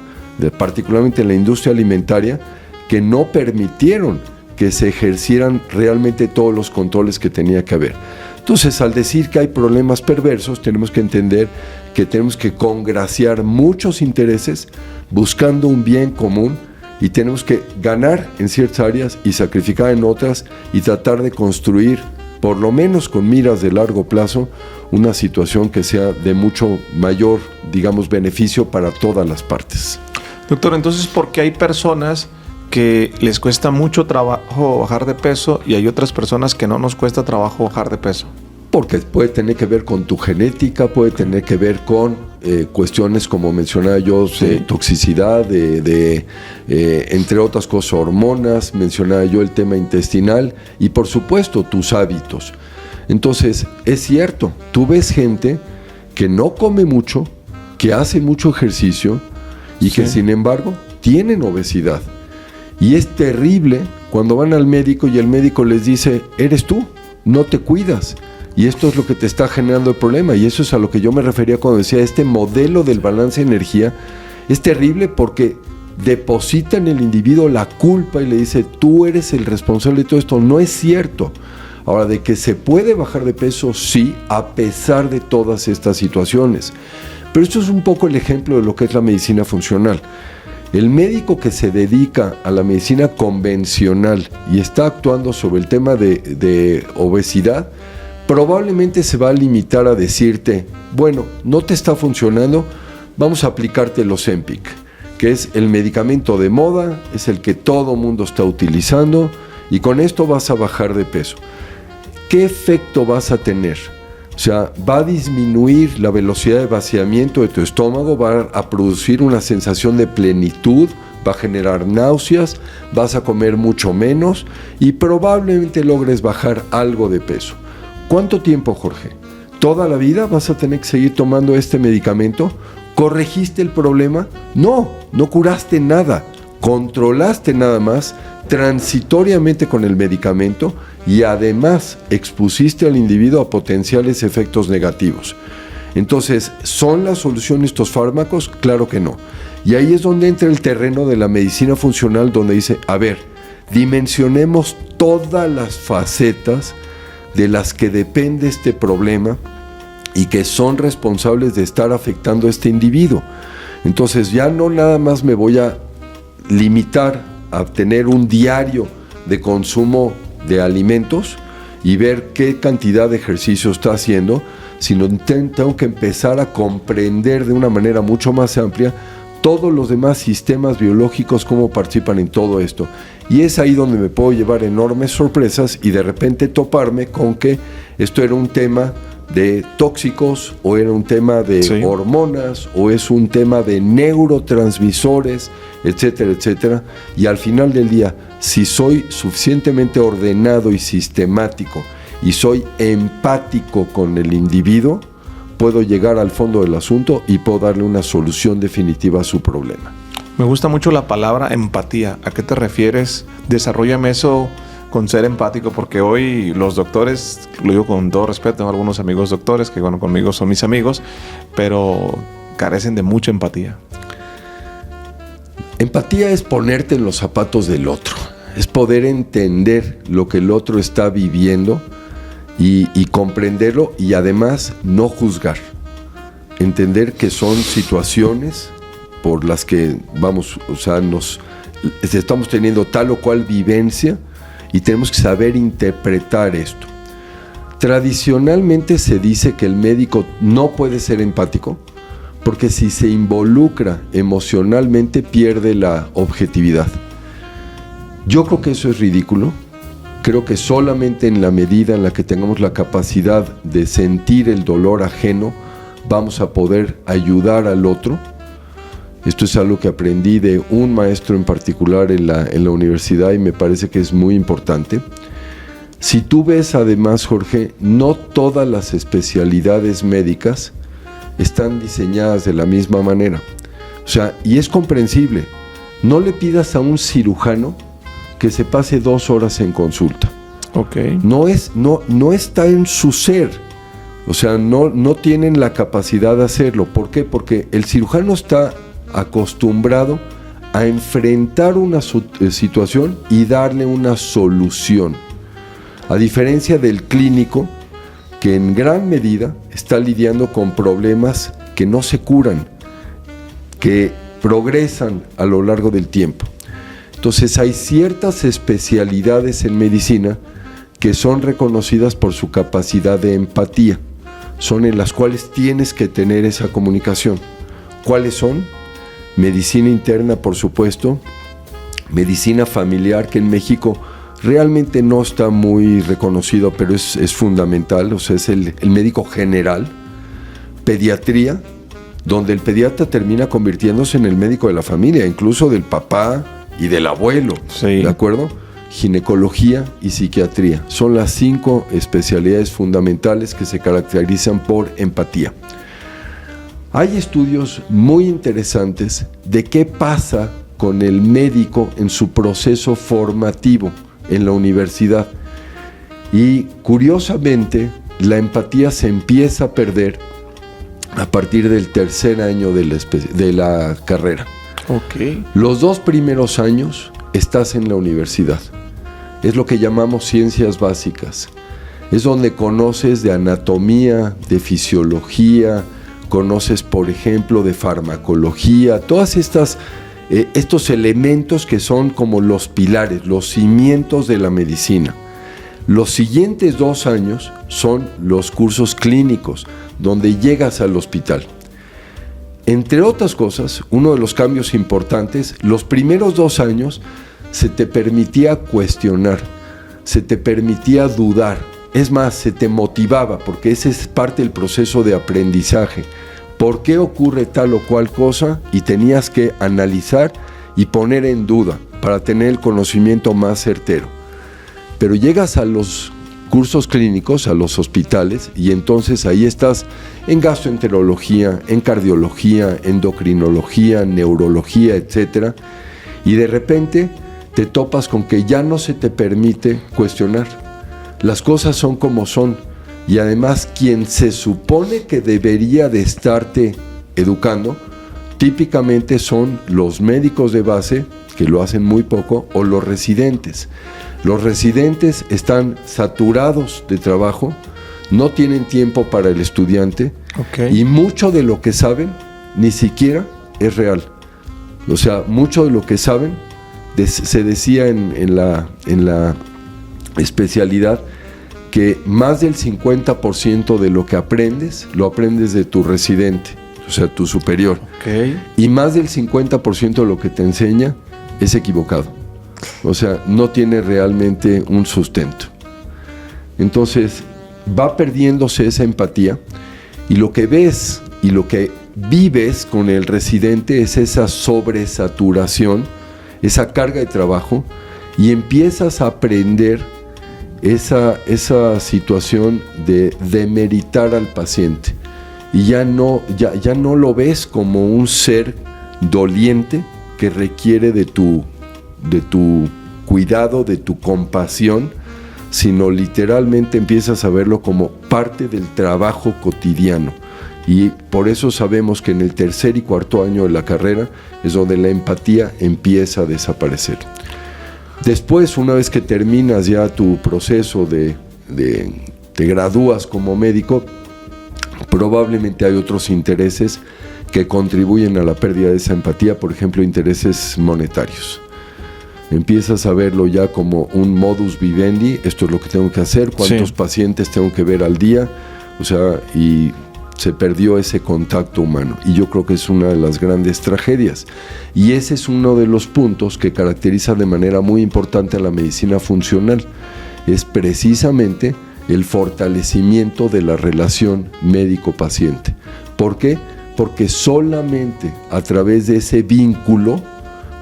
[SPEAKER 2] particularmente la industria alimentaria, que no permitieron que se ejercieran realmente todos los controles que tenía que haber. Entonces, al decir que hay problemas perversos, tenemos que entender que tenemos que congraciar muchos intereses buscando un bien común y tenemos que ganar en ciertas áreas y sacrificar en otras y tratar de construir, por lo menos con miras de largo plazo, una situación que sea de mucho mayor, digamos, beneficio para todas las partes.
[SPEAKER 1] Doctor, entonces, ¿por qué hay personas que les cuesta mucho trabajo bajar de peso y hay otras personas que no nos cuesta trabajo bajar de peso?
[SPEAKER 2] Porque puede tener que ver con tu genética, puede tener que ver con cuestiones como mencionaba yo, de toxicidad, entre otras cosas, hormonas, mencionaba yo el tema intestinal y por supuesto tus hábitos. Entonces, es cierto, tú ves gente que no come mucho, que hace mucho ejercicio y que sin embargo tienen obesidad. Y es terrible cuando van al médico y el médico les dice, eres tú, no te cuidas. Y esto es lo que te está generando el problema. Y eso es a lo que yo me refería cuando decía, este modelo del balance de energía es terrible porque deposita en el individuo la culpa y le dice, tú eres el responsable de todo esto. No es cierto. Ahora, de que se puede bajar de peso, sí, a pesar de todas estas situaciones. Pero esto es un poco el ejemplo de lo que es la medicina funcional. El médico que se dedica a la medicina convencional y está actuando sobre el tema de obesidad, probablemente se va a limitar a decirte, bueno, no te está funcionando, vamos a aplicarte el Ozempic, que es el medicamento de moda, es el que todo mundo está utilizando y con esto vas a bajar de peso. ¿Qué efecto vas a tener? O sea, va a disminuir la velocidad de vaciamiento de tu estómago, va a producir una sensación de plenitud, va a generar náuseas, vas a comer mucho menos y probablemente logres bajar algo de peso. ¿Cuánto tiempo, Jorge? ¿Toda la vida vas a tener que seguir tomando este medicamento? ¿Corregiste el problema? No, no curaste nada. Controlaste nada más transitoriamente con el medicamento y además expusiste al individuo a potenciales efectos negativos. Entonces, ¿son la solución estos fármacos? Claro que no. Y ahí es donde entra el terreno de la medicina funcional, donde dice, a ver, dimensionemos todas las facetas de las que depende este problema y que son responsables de estar afectando a este individuo. Entonces ya no nada más me voy a limitar a tener un diario de consumo de alimentos y ver qué cantidad de ejercicio está haciendo, sino tengo que empezar a comprender de una manera mucho más amplia todos los demás sistemas biológicos, cómo participan en todo esto. Y es ahí donde me puedo llevar enormes sorpresas y de repente toparme con que esto era un tema de tóxicos o era un tema de hormonas o es un tema de neurotransmisores, etcétera, etcétera. Y al final del día, si soy suficientemente ordenado y sistemático y soy empático con el individuo, puedo llegar al fondo del asunto y puedo darle una solución definitiva a su problema.
[SPEAKER 1] Me gusta mucho la palabra empatía. ¿A qué te refieres? Desarróllame eso con ser empático, porque hoy los doctores, lo digo con todo respeto, tengo algunos amigos doctores que bueno, conmigo son mis amigos, pero carecen de mucha empatía.
[SPEAKER 2] Empatía es ponerte en los zapatos del otro, es poder entender lo que el otro está viviendo y comprenderlo y además no juzgar. Entender que son situaciones por las que estamos teniendo tal o cual vivencia y tenemos que saber interpretar esto. Tradicionalmente se dice que el médico no puede ser empático porque si se involucra emocionalmente pierde la objetividad. Yo creo que eso es ridículo. Creo que solamente en la medida en la que tengamos la capacidad de sentir el dolor ajeno vamos a poder ayudar al otro. Esto es algo que aprendí de un maestro en particular en la universidad y me parece que es muy importante. Si tú ves además, Jorge, no todas las especialidades médicas están diseñadas de la misma manera. O sea, y es comprensible. No le pidas a un cirujano que se pase 2 horas en consulta.
[SPEAKER 1] Okay.
[SPEAKER 2] No está en su ser. O sea, no tienen la capacidad de hacerlo. ¿Por qué? Porque el cirujano está acostumbrado a enfrentar una situación y darle una solución. A diferencia del clínico, que en gran medida está lidiando con problemas que no se curan, que progresan a lo largo del tiempo. Entonces hay ciertas especialidades en medicina que son reconocidas por su capacidad de empatía. Son en las cuales tienes que tener esa comunicación. ¿Cuáles son? Medicina interna, por supuesto. Medicina familiar, que en México realmente no está muy reconocido, pero es fundamental. O sea, es el médico general. Pediatría, donde el pediatra termina convirtiéndose en el médico de la familia, incluso del papá y del abuelo,
[SPEAKER 1] sí.
[SPEAKER 2] ¿De acuerdo? Ginecología y psiquiatría. Son las 5 especialidades fundamentales que se caracterizan por empatía. Hay estudios muy interesantes de qué pasa con el médico en su proceso formativo en la universidad. Y curiosamente, la empatía se empieza a perder a partir del tercer año de la carrera.
[SPEAKER 1] Okay.
[SPEAKER 2] Los 2 primeros años estás en la universidad. Es lo que llamamos ciencias básicas. Es donde conoces de anatomía, de fisiología, conoces, por ejemplo, de farmacología, todas estos elementos que son como los pilares, los cimientos de la medicina. Los siguientes 2 años son los cursos clínicos, donde llegas al hospital. Entre otras cosas, uno de los cambios importantes, los primeros 2 años se te permitía cuestionar, se te permitía dudar, es más, se te motivaba, porque ese es parte del proceso de aprendizaje. ¿Por qué ocurre tal o cual cosa? Y tenías que analizar y poner en duda para tener el conocimiento más certero. Pero llegas a los cursos clínicos, a los hospitales, y entonces ahí estás en gastroenterología, en cardiología, endocrinología, neurología, etc. Y de repente te topas con que ya no se te permite cuestionar. Las cosas son como son, y además quien se supone que debería de estarte educando, típicamente son los médicos de base, que lo hacen muy poco, o los residentes. Los residentes están saturados de trabajo, no tienen tiempo para el estudiante,
[SPEAKER 1] okay.
[SPEAKER 2] Y mucho de lo que saben ni siquiera es real. O sea, mucho de lo que saben, se decía en la especialidad, que más del 50% de lo que aprendes, lo aprendes de tu residente, o sea, tu superior.
[SPEAKER 1] Okay.
[SPEAKER 2] Y más del 50% de lo que te enseña es equivocado. O sea, no tiene realmente un sustento. Entonces, va perdiéndose esa empatía, y lo que ves y lo que vives con el residente es esa sobresaturación, esa carga de trabajo, y empiezas a aprender esa situación de demeritar al paciente. Y ya no lo ves como un ser doliente que requiere de tu cuidado, de tu compasión, sino literalmente empiezas a verlo como parte del trabajo cotidiano. Y por eso sabemos que en el tercer y cuarto año de la carrera es donde la empatía empieza a desaparecer. Después, una vez que terminas ya tu proceso te gradúas como médico, probablemente hay otros intereses que contribuyen a la pérdida de esa empatía, por ejemplo, intereses monetarios. Empiezas a verlo ya como un modus vivendi, esto es lo que tengo que hacer, cuántos pacientes tengo que ver al día, o sea, y se perdió ese contacto humano, y yo creo que es una de las grandes tragedias, y ese es uno de los puntos que caracteriza de manera muy importante a la medicina funcional, es precisamente el fortalecimiento de la relación médico-paciente. ¿Por qué? Porque solamente a través de ese vínculo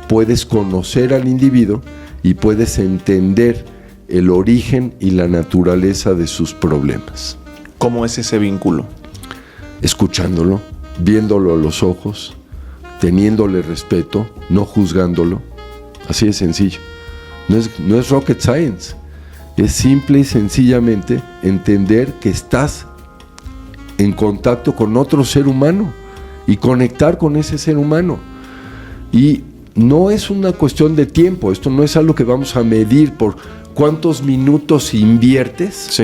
[SPEAKER 2] puedes conocer al individuo y puedes entender el origen y la naturaleza de sus problemas.
[SPEAKER 1] ¿Cómo es ese vínculo?
[SPEAKER 2] Escuchándolo, viéndolo a los ojos, teniéndole respeto, no juzgándolo. Así de sencillo. No es rocket science. Es simple y sencillamente entender que estás en contacto con otro ser humano y conectar con ese ser humano. Y no es una cuestión de tiempo, esto no es algo que vamos a medir por cuántos minutos inviertes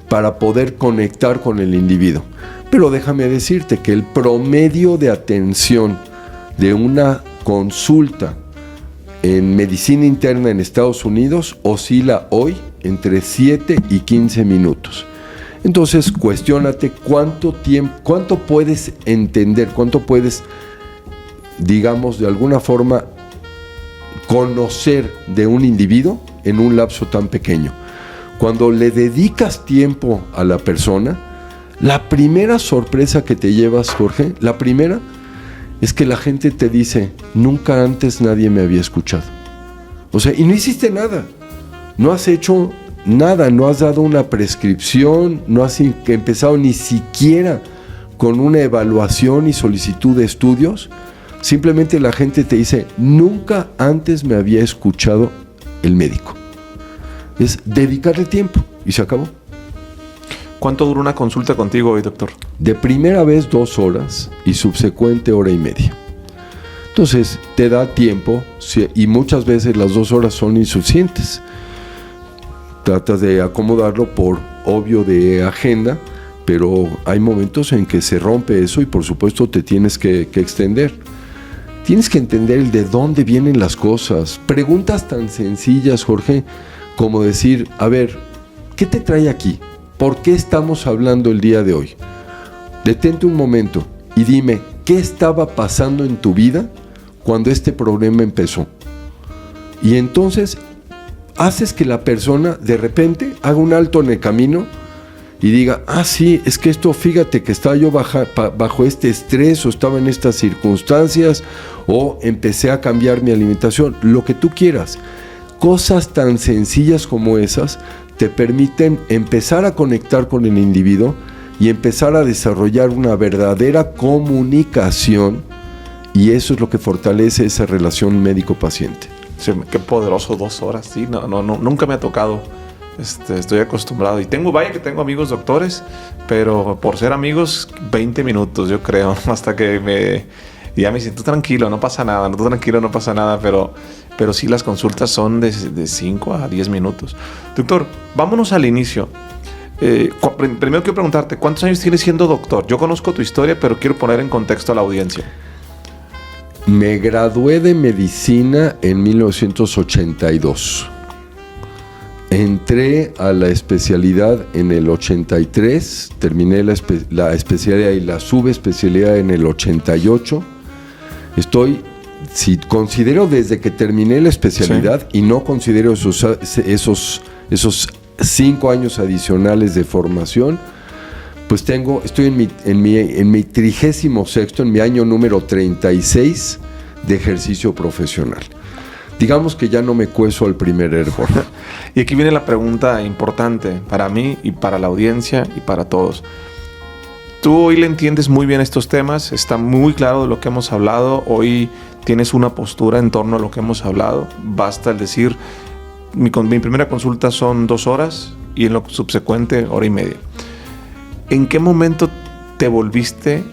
[SPEAKER 2] para poder conectar con el individuo. Pero déjame decirte que el promedio de atención de una consulta en medicina interna en Estados Unidos oscila hoy entre 7 y 15 minutos. Entonces, cuestiónate cuánto puedes entender, cuánto puedes, digamos, de alguna forma conocer de un individuo en un lapso tan pequeño. Cuando le dedicas tiempo a la persona, la primera sorpresa que te llevas, Jorge, la primera es que la gente te dice, nunca antes nadie me había escuchado. O sea, y no hiciste nada, no has hecho nada, no has dado una prescripción, no has empezado ni siquiera con una evaluación y solicitud de estudios. Simplemente la gente te dice, nunca antes me había escuchado el médico. Es dedicarle tiempo y se acabó.
[SPEAKER 1] ¿Cuánto dura una consulta contigo hoy, doctor?
[SPEAKER 2] De primera vez 2 horas y subsecuente 1:30. Entonces te da tiempo y muchas veces las 2 horas son insuficientes. Tratas de acomodarlo por obvio de agenda, pero hay momentos en que se rompe eso y por supuesto te tienes que extender. Tienes que entender el de dónde vienen las cosas. Preguntas tan sencillas, Jorge, como decir, a ver, ¿qué te trae aquí? ¿Por qué estamos hablando el día de hoy? Detente un momento y dime, ¿qué estaba pasando en tu vida cuando este problema empezó? Y entonces haces que la persona de repente haga un alto en el camino y diga, sí, es que esto, fíjate que estaba yo bajo este estrés o estaba en estas circunstancias o empecé a cambiar mi alimentación, lo que tú quieras. Cosas tan sencillas como esas te permiten empezar a conectar con el individuo y empezar a desarrollar una verdadera comunicación, y eso es lo que fortalece esa relación médico-paciente.
[SPEAKER 1] Sí, qué poderoso, 2 horas, sí, no, nunca me ha tocado, estoy acostumbrado y tengo amigos doctores, pero por ser amigos 20 minutos yo creo, hasta que ya me dicen, tú tranquilo, no pasa nada, pero sí las consultas son de 5 a 10 minutos. Doctor, vámonos al inicio. Primero quiero preguntarte, ¿cuántos años tienes siendo doctor? Yo conozco tu historia, pero quiero poner en contexto a la audiencia.
[SPEAKER 2] Me gradué de medicina en 1982. Entré a la especialidad en el 83, terminé la especialidad y la subespecialidad en el 88. Si considero desde que terminé la especialidad, sí, y no considero esos 5 años adicionales de formación, pues estoy en mi 36º, en mi año número 36 de ejercicio profesional. Digamos que ya no me cuezo al primer hervor.
[SPEAKER 1] Y aquí viene la pregunta importante para mí y para la audiencia y para todos. Tú hoy le entiendes muy bien estos temas, está muy claro de lo que hemos hablado, hoy tienes una postura en torno a lo que hemos hablado. Basta el decir, mi primera consulta son 2 horas y en lo subsecuente 1:30. ¿En qué momento te volviste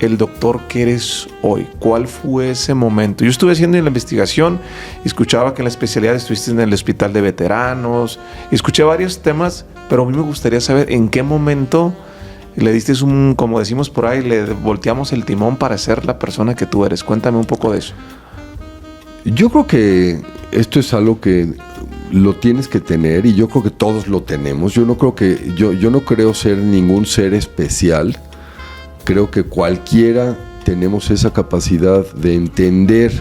[SPEAKER 1] el doctor que eres hoy? ¿Cuál fue ese momento? Yo estuve haciendo la investigación y escuchaba que en la especialidad estuviste en el hospital de veteranos, y escuché varios temas, pero a mí me gustaría saber en qué momento le diste como decimos por ahí, le volteamos el timón para ser la persona que tú eres. Cuéntame un poco de eso.
[SPEAKER 2] Yo creo que esto es algo que lo tienes que tener y yo creo que todos lo tenemos. Yo no creo ser ningún ser especial. Creo que cualquiera tenemos esa capacidad de entender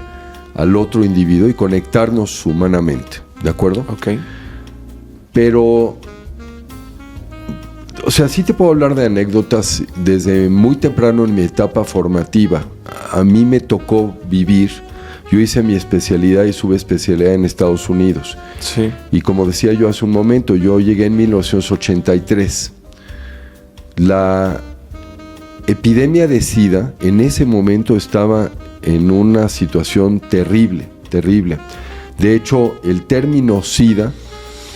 [SPEAKER 2] al otro individuo y conectarnos humanamente, ¿de acuerdo?
[SPEAKER 1] Ok.
[SPEAKER 2] Pero, o sea, sí te puedo hablar de anécdotas desde muy temprano en mi etapa formativa. A mí me tocó vivir, yo hice mi especialidad y subespecialidad en Estados Unidos.
[SPEAKER 1] Sí.
[SPEAKER 2] Y como decía yo hace un momento, yo llegué en 1983. La epidemia de SIDA en ese momento estaba en una situación terrible. De hecho, el término SIDA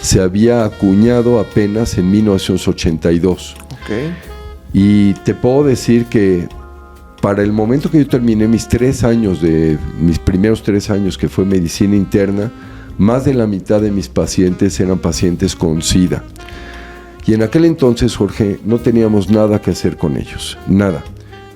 [SPEAKER 2] se había acuñado apenas en 1982.
[SPEAKER 1] Okay.
[SPEAKER 2] Y te puedo decir que para el momento que yo terminé mis primeros 3 años, que fue medicina interna, más de la mitad de mis pacientes eran pacientes con SIDA. Y en aquel entonces, Jorge, no teníamos nada que hacer con ellos, nada.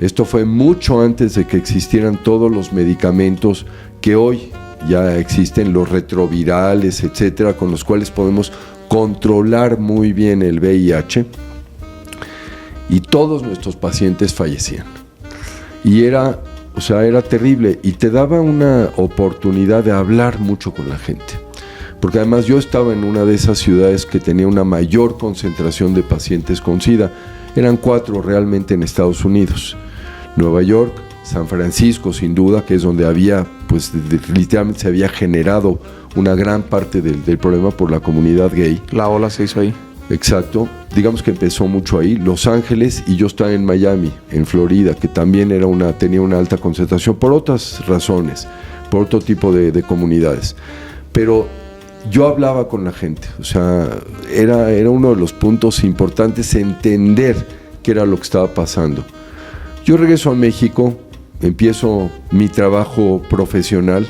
[SPEAKER 2] Esto fue mucho antes de que existieran todos los medicamentos que hoy ya existen, los retrovirales, etcétera, con los cuales podemos controlar muy bien el VIH. Y todos nuestros pacientes fallecían. Y era terrible y te daba una oportunidad de hablar mucho con la gente. porque además yo estaba en una de esas ciudades que tenía una mayor concentración de pacientes con SIDA. Eran 4 realmente en Estados Unidos: Nueva York, San Francisco, sin duda, que es donde había, pues literalmente se había generado una gran parte del problema por la comunidad gay.
[SPEAKER 1] La ola se hizo ahí.
[SPEAKER 2] Exacto, digamos que empezó mucho ahí. Los Ángeles, y yo estaba en Miami, en Florida, que también tenía una alta concentración por otras razones, por otro tipo de comunidades. Pero yo hablaba con la gente, o sea, era uno de los puntos importantes, entender qué era lo que estaba pasando. Yo regreso a México, empiezo mi trabajo profesional,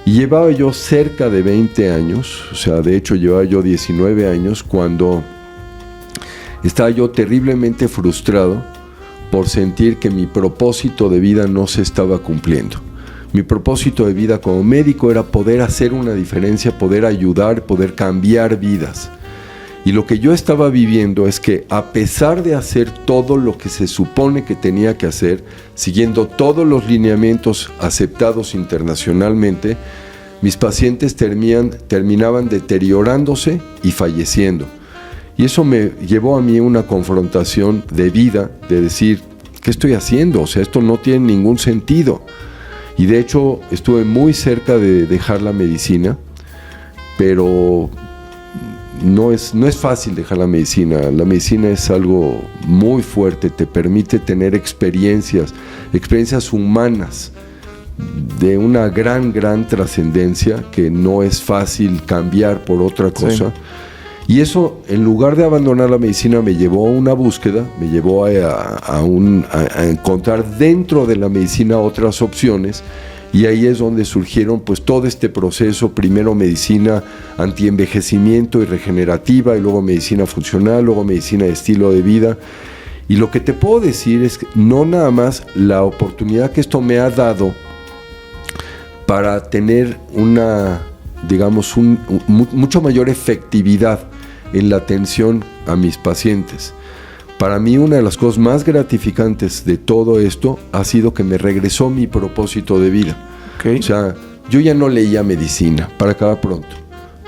[SPEAKER 2] y llevaba yo cerca de 20 años, o sea, de hecho llevaba yo 19 años, cuando estaba yo terriblemente frustrado por sentir que mi propósito de vida no se estaba cumpliendo. Mi propósito de vida como médico era poder hacer una diferencia, poder ayudar, poder cambiar vidas. Y lo que yo estaba viviendo es que, a pesar de hacer todo lo que se supone que tenía que hacer, siguiendo todos los lineamientos aceptados internacionalmente, mis pacientes terminaban deteriorándose y falleciendo. Y eso me llevó a mí una confrontación de vida, de decir, ¿qué estoy haciendo? O sea, esto no tiene ningún sentido. Y de hecho estuve muy cerca de dejar la medicina, pero no es fácil dejar la medicina. La medicina es algo muy fuerte, te permite tener experiencias humanas de una gran trascendencia que no es fácil cambiar por otra cosa. Sí. Y eso, en lugar de abandonar la medicina, me llevó a una búsqueda, me llevó a encontrar dentro de la medicina otras opciones. Y ahí es donde surgieron pues todo este proceso, primero medicina antienvejecimiento y regenerativa, y luego medicina funcional, luego medicina de estilo de vida. Y lo que te puedo decir es que no nada más la oportunidad que esto me ha dado para tener una, digamos, mucho mayor efectividad en la atención a mis pacientes. Para mí, una de las cosas más gratificantes de todo esto ha sido que me regresó mi propósito de vida. Okay. O sea, yo ya no leía medicina, para acabar pronto.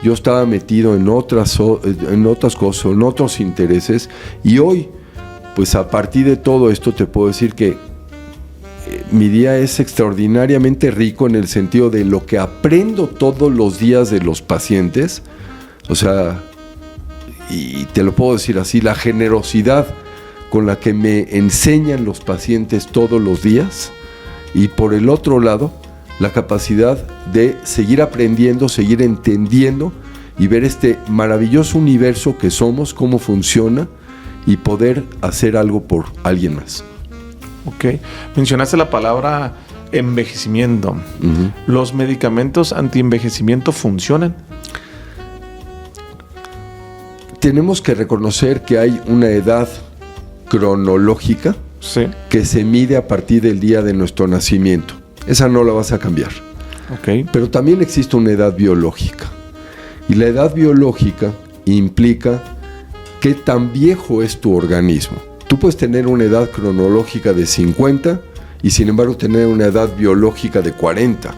[SPEAKER 2] Yo estaba metido en otras cosas, en otros intereses, y hoy, pues a partir de todo esto te puedo decir que mi día es extraordinariamente rico en el sentido de lo que aprendo todos los días de los pacientes. O sea, y te lo puedo decir así, la generosidad con la que me enseñan los pacientes todos los días, y por el otro lado, la capacidad de seguir aprendiendo, seguir entendiendo y ver este maravilloso universo que somos, cómo funciona, y poder hacer algo por alguien más.
[SPEAKER 1] Ok, mencionaste la palabra envejecimiento. Uh-huh. ¿Los medicamentos antienvejecimiento funcionan?
[SPEAKER 2] Tenemos que reconocer que hay una edad cronológica, sí, que se mide a partir del día de nuestro nacimiento. Esa no la vas a cambiar. Okay. Pero también existe una edad biológica. Y la edad biológica implica qué tan viejo es tu organismo. Tú puedes tener una edad cronológica de 50 y sin embargo tener una edad biológica de 40,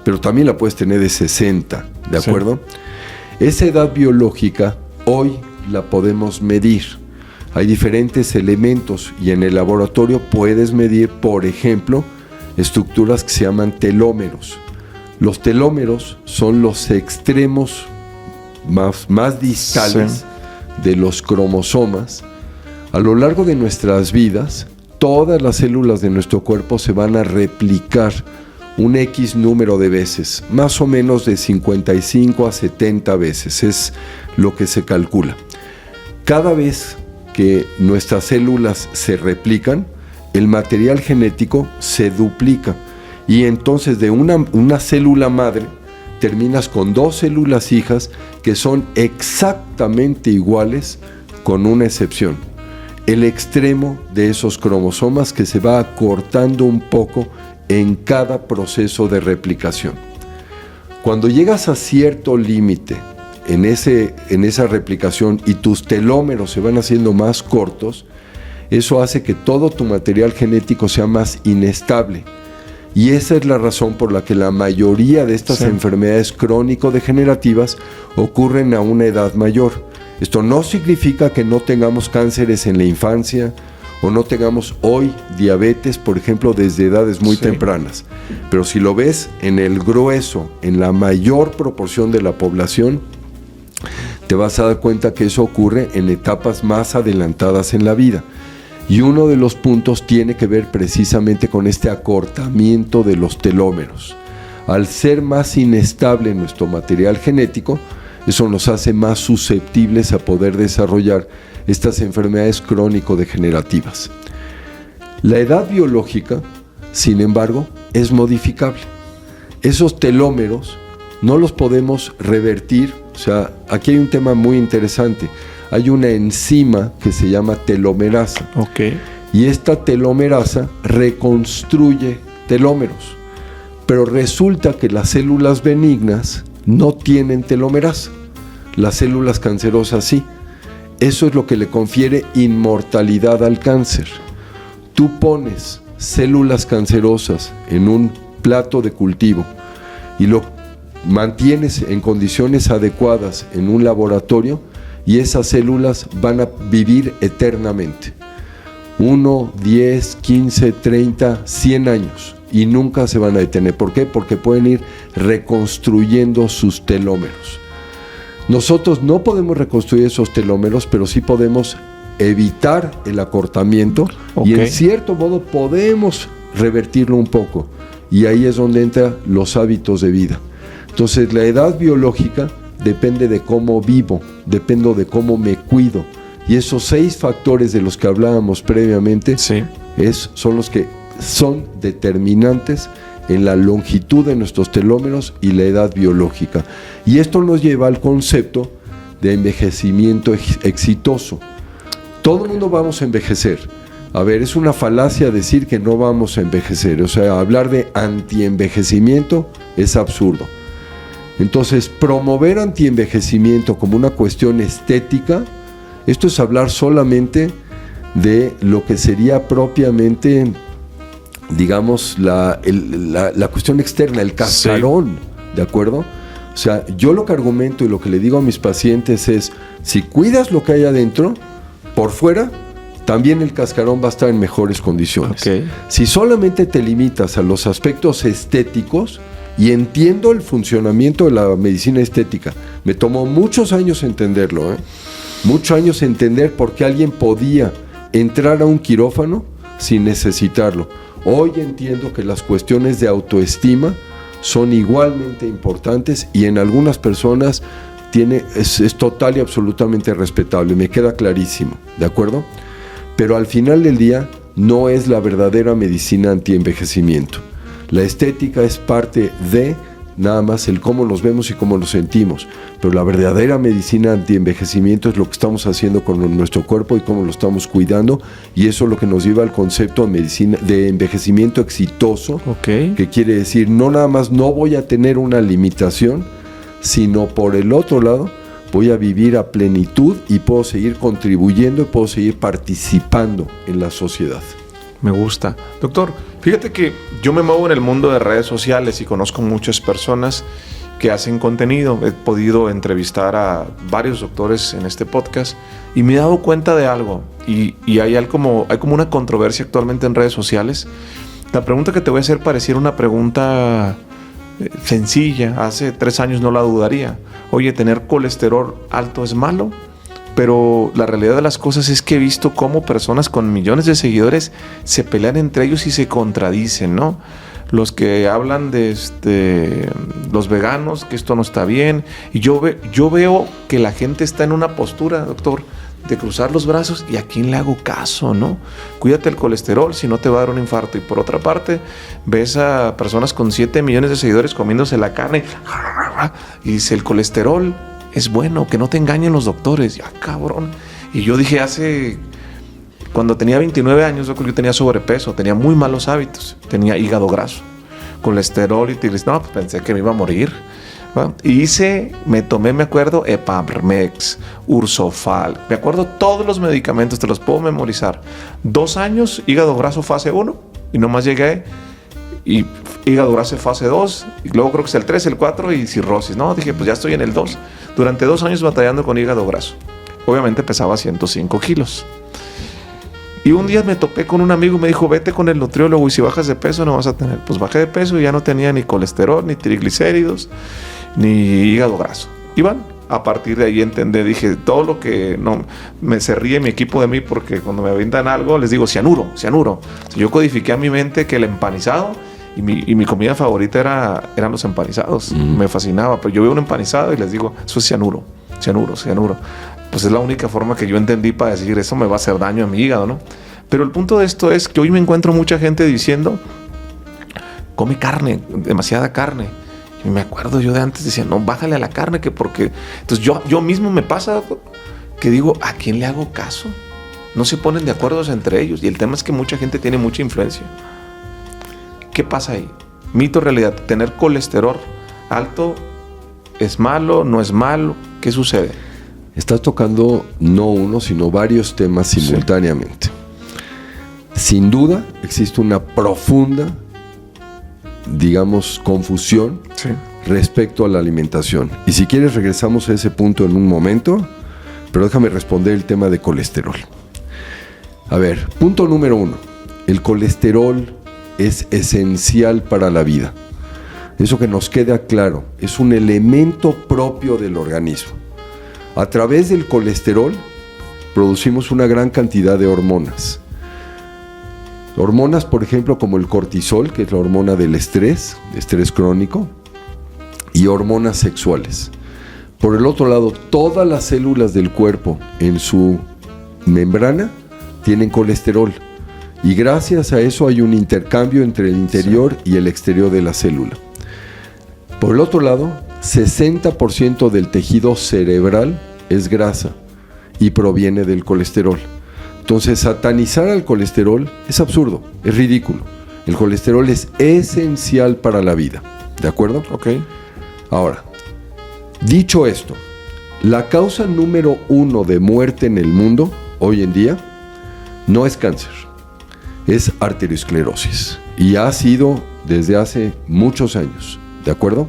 [SPEAKER 2] pero también la puedes tener de 60, ¿de acuerdo? Sí. Esa edad biológica hoy la podemos medir. Hay diferentes elementos y en el laboratorio puedes medir, por ejemplo, estructuras que se llaman telómeros. Los telómeros son los extremos más distales, sí, de los cromosomas. A lo largo de nuestras vidas, todas las células de nuestro cuerpo se van a replicar un X número de veces, más o menos de 55 a 70 veces, es lo que se calcula. Cada vez que nuestras células se replican, el material genético se duplica, y entonces de una célula madre terminas con 2 células hijas que son exactamente iguales, con una excepción: el extremo de esos cromosomas, que se va acortando un poco en cada proceso de replicación. Cuando llegas a cierto límite en esa replicación y tus telómeros se van haciendo más cortos, eso hace que todo tu material genético sea más inestable. Y esa es la razón por la que la mayoría de estas enfermedades crónico-degenerativas ocurren a una edad mayor. Esto no significa que no tengamos cánceres en la infancia o no tengamos hoy diabetes, por ejemplo, desde edades muy tempranas. Pero si lo ves en el grueso, en la mayor proporción de la población, te vas a dar cuenta que eso ocurre en etapas más adelantadas en la vida. Y uno de los puntos tiene que ver precisamente con este acortamiento de los telómeros. Al ser más inestable nuestro material genético, eso nos hace más susceptibles a poder desarrollar estas enfermedades crónico-degenerativas. La edad biológica, sin embargo, es modificable. Esos telómeros no los podemos revertir. O sea, aquí hay un tema muy interesante. Hay una enzima que se llama telomerasa. Y esta telomerasa reconstruye telómeros. Pero resulta que las células benignas no tienen telomerasa. Las células cancerosas sí. Eso es lo que le confiere inmortalidad al cáncer. Tú pones células cancerosas en un plato de cultivo y lo mantienes en condiciones adecuadas en un laboratorio, y esas células van a vivir eternamente. 1, 10, 15, 30, 100 años y nunca se van a detener. ¿Por qué? Porque pueden ir reconstruyendo sus telómeros. Nosotros no podemos reconstruir esos telómeros, pero sí podemos evitar el acortamiento y en cierto modo podemos revertirlo un poco. Y ahí es donde entran los hábitos de vida. Entonces, la edad biológica depende de cómo vivo, depende de cómo me cuido. Y esos 6 factores de los que hablábamos previamente son los que son determinantes en la longitud de nuestros telómeros y la edad biológica. Y esto nos lleva al concepto de envejecimiento exitoso. Todo el mundo vamos a envejecer. A ver, es una falacia decir que no vamos a envejecer. O sea, hablar de antienvejecimiento es absurdo. Entonces, promover antienvejecimiento como una cuestión estética, esto es hablar solamente de lo que sería propiamente, digamos, la cuestión externa, el cascarón, ¿de acuerdo? O sea, yo lo que argumento y lo que le digo a mis pacientes es, si cuidas lo que hay adentro, por fuera, también el cascarón va a estar en mejores condiciones. Si solamente te limitas a los aspectos estéticos, y entiendo el funcionamiento de la medicina estética. Me tomó muchos años entenderlo, muchos años entender por qué alguien podía entrar a un quirófano sin necesitarlo. Hoy entiendo que las cuestiones de autoestima son igualmente importantes y en algunas personas es total y absolutamente respetable. Me queda clarísimo, ¿de acuerdo? Pero al final del día no es la verdadera medicina antienvejecimiento. La estética es parte de nada más el cómo nos vemos y cómo nos sentimos, pero la verdadera medicina antienvejecimiento es lo que estamos haciendo con nuestro cuerpo y cómo lo estamos cuidando, y eso es lo que nos lleva al concepto de medicina de envejecimiento exitoso, que quiere decir no nada más no voy a tener una limitación, sino por el otro lado voy a vivir a plenitud y puedo seguir contribuyendo y puedo seguir participando en la sociedad.
[SPEAKER 1] Me gusta. Doctor, fíjate que yo me muevo en el mundo de redes sociales y conozco muchas personas que hacen contenido. He podido entrevistar a varios doctores en este podcast y me he dado cuenta de algo. Y hay como una controversia actualmente en redes sociales. La pregunta que te voy a hacer pareciera una pregunta sencilla. Hace 3 años no la dudaría. Oye, ¿tener colesterol alto es malo? Pero la realidad de las cosas es que he visto cómo personas con millones de seguidores se pelean entre ellos y se contradicen, ¿no? Los que hablan de los veganos, que esto no está bien. Y yo veo que la gente está en una postura, doctor, de cruzar los brazos. ¿Y a quién le hago caso, no? Cuídate el colesterol, si no te va a dar un infarto. Y por otra parte, ves a personas con 7 millones de seguidores comiéndose la carne. Y dice, el colesterol es bueno, que no te engañen los doctores. Ya, cabrón. Y yo dije cuando tenía 29 años, yo tenía sobrepeso, tenía muy malos hábitos, tenía hígado graso, colesterol y triglicéridos. No, pues pensé que me iba a morir. ¿Va? Y me tomé, me acuerdo, Epabrmex, Ursofal, me acuerdo todos los medicamentos, te los puedo memorizar. 2 años, hígado graso fase 1, y nomás llegué y hígado graso fase 2, y luego creo que es el 3, el 4 y cirrosis. No, dije, pues ya estoy en el 2. Durante 2 años batallando con hígado graso. Obviamente pesaba 105 kilos. Y un día me topé con un amigo y me dijo, vete con el nutriólogo y si bajas de peso no vas a tener. Pues bajé de peso y ya no tenía ni colesterol, ni triglicéridos, ni hígado graso. Iván, a partir de ahí entendí, dije, todo lo que no se ríe mi equipo de mí porque cuando me brindan algo les digo cianuro. Yo codifiqué a mi mente que el empanizado y mi comida favorita eran los empanizados. Me fascinaba, pero yo veo un empanizado y les digo, eso es cianuro. Pues es la única forma que yo entendí para decir, eso me va a hacer daño a mi hígado, ¿no? Pero el punto de esto es que hoy me encuentro mucha gente diciendo, come carne, demasiada carne. Y me acuerdo yo de antes, decía, no, bájale a la carne, que porque... Entonces yo mismo me pasa que digo, ¿a quién le hago caso? No se ponen de acuerdo entre ellos. Y el tema es que mucha gente tiene mucha influencia. ¿Qué pasa ahí? Mito, realidad. ¿Tener colesterol alto es malo, no es malo? ¿Qué sucede?
[SPEAKER 2] Estás tocando no uno, sino varios temas simultáneamente. Sin duda, existe una profunda, digamos, confusión respecto a la alimentación. Y si quieres, regresamos a ese punto en un momento, pero déjame responder el tema de colesterol. A ver, punto número 1. El colesterol es esencial para la vida. Eso que nos queda claro, es un elemento propio del organismo. A través del colesterol producimos una gran cantidad de hormonas. Hormonas, por ejemplo, como el cortisol, que es la hormona del estrés crónico, y hormonas sexuales. Por el otro lado, todas las células del cuerpo en su membrana tienen colesterol. Y gracias a eso hay un intercambio entre el interior y el exterior de la célula. Por el otro lado, 60% del tejido cerebral es grasa y proviene del colesterol. Entonces, satanizar al colesterol es absurdo, es ridículo. El colesterol es esencial para la vida, ¿de acuerdo?
[SPEAKER 1] Ok.
[SPEAKER 2] Ahora, dicho esto, la causa número 1 de muerte en el mundo hoy en día no es cáncer, es arteriosclerosis. Y ha sido desde hace muchos años, ¿de acuerdo?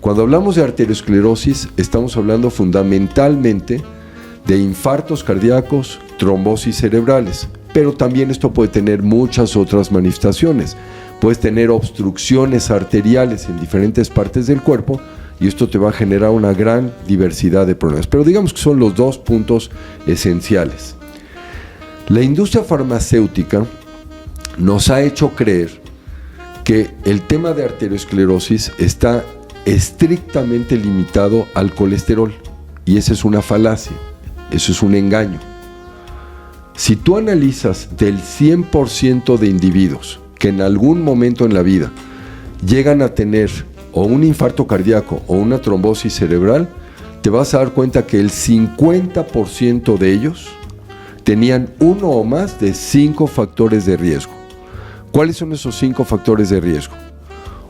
[SPEAKER 2] Cuando hablamos de arteriosclerosis, estamos hablando fundamentalmente de infartos cardíacos, trombosis cerebrales, pero también esto puede tener muchas otras manifestaciones. Puedes tener obstrucciones arteriales en diferentes partes del cuerpo y esto te va a generar una gran diversidad de problemas. Pero digamos que son los 2 puntos esenciales. La industria farmacéutica nos ha hecho creer que el tema de arteriosclerosis está estrictamente limitado al colesterol, y esa es una falacia, eso es un engaño. Si tú analizas del 100% de individuos que en algún momento en la vida llegan a tener o un infarto cardíaco o una trombosis cerebral, te vas a dar cuenta que el 50% de ellos tenían uno o más de 5 factores de riesgo. ¿Cuáles son esos 5 factores de riesgo?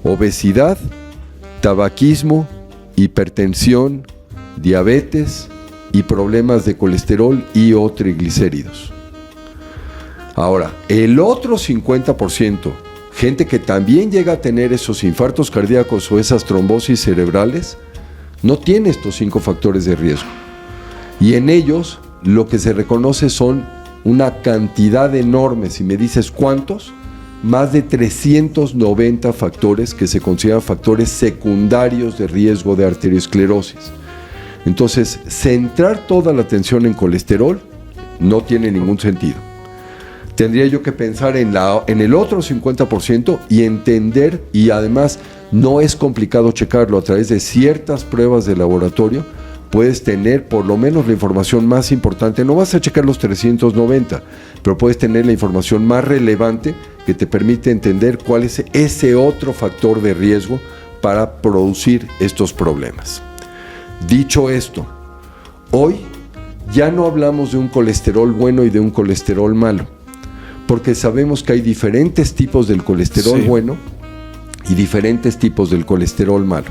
[SPEAKER 2] Obesidad, tabaquismo, hipertensión, diabetes y problemas de colesterol y o triglicéridos. Ahora, el otro 50%, gente que también llega a tener esos infartos cardíacos o esas trombosis cerebrales, no tiene estos 5 factores de riesgo. Y en ellos lo que se reconoce son una cantidad enorme. Si me dices cuántos, más de 390 factores que se consideran factores secundarios de riesgo de arteriosclerosis. Entonces, centrar toda la atención en colesterol no tiene ningún sentido. Tendría yo que pensar en el otro 50% y entender, y además no es complicado checarlo a través de ciertas pruebas de laboratorio, puedes tener por lo menos la información más importante. No vas a checar los 390, pero puedes tener la información más relevante que te permite entender cuál es ese otro factor de riesgo para producir estos problemas. Dicho esto, hoy ya no hablamos de un colesterol bueno y de un colesterol malo, porque sabemos que hay diferentes tipos del colesterol bueno y diferentes tipos del colesterol malo.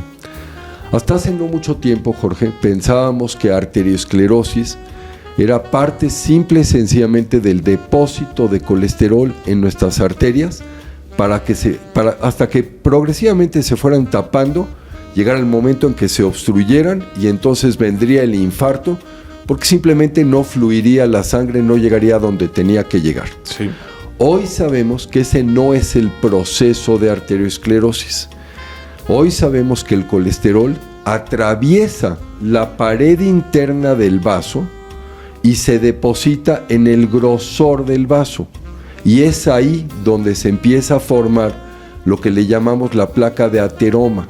[SPEAKER 2] Hasta hace no mucho tiempo, Jorge, pensábamos que arteriosclerosis era parte simple y sencillamente del depósito de colesterol en nuestras arterias hasta que progresivamente se fueran tapando, llegar el momento en que se obstruyeran y entonces vendría el infarto, porque simplemente no fluiría la sangre, no llegaría a donde tenía que llegar.
[SPEAKER 1] Sí.
[SPEAKER 2] Hoy sabemos que ese no es el proceso de arteriosclerosis. Hoy sabemos que el colesterol atraviesa la pared interna del vaso y se deposita en el grosor del vaso. Y es ahí donde se empieza a formar lo que le llamamos la placa de ateroma.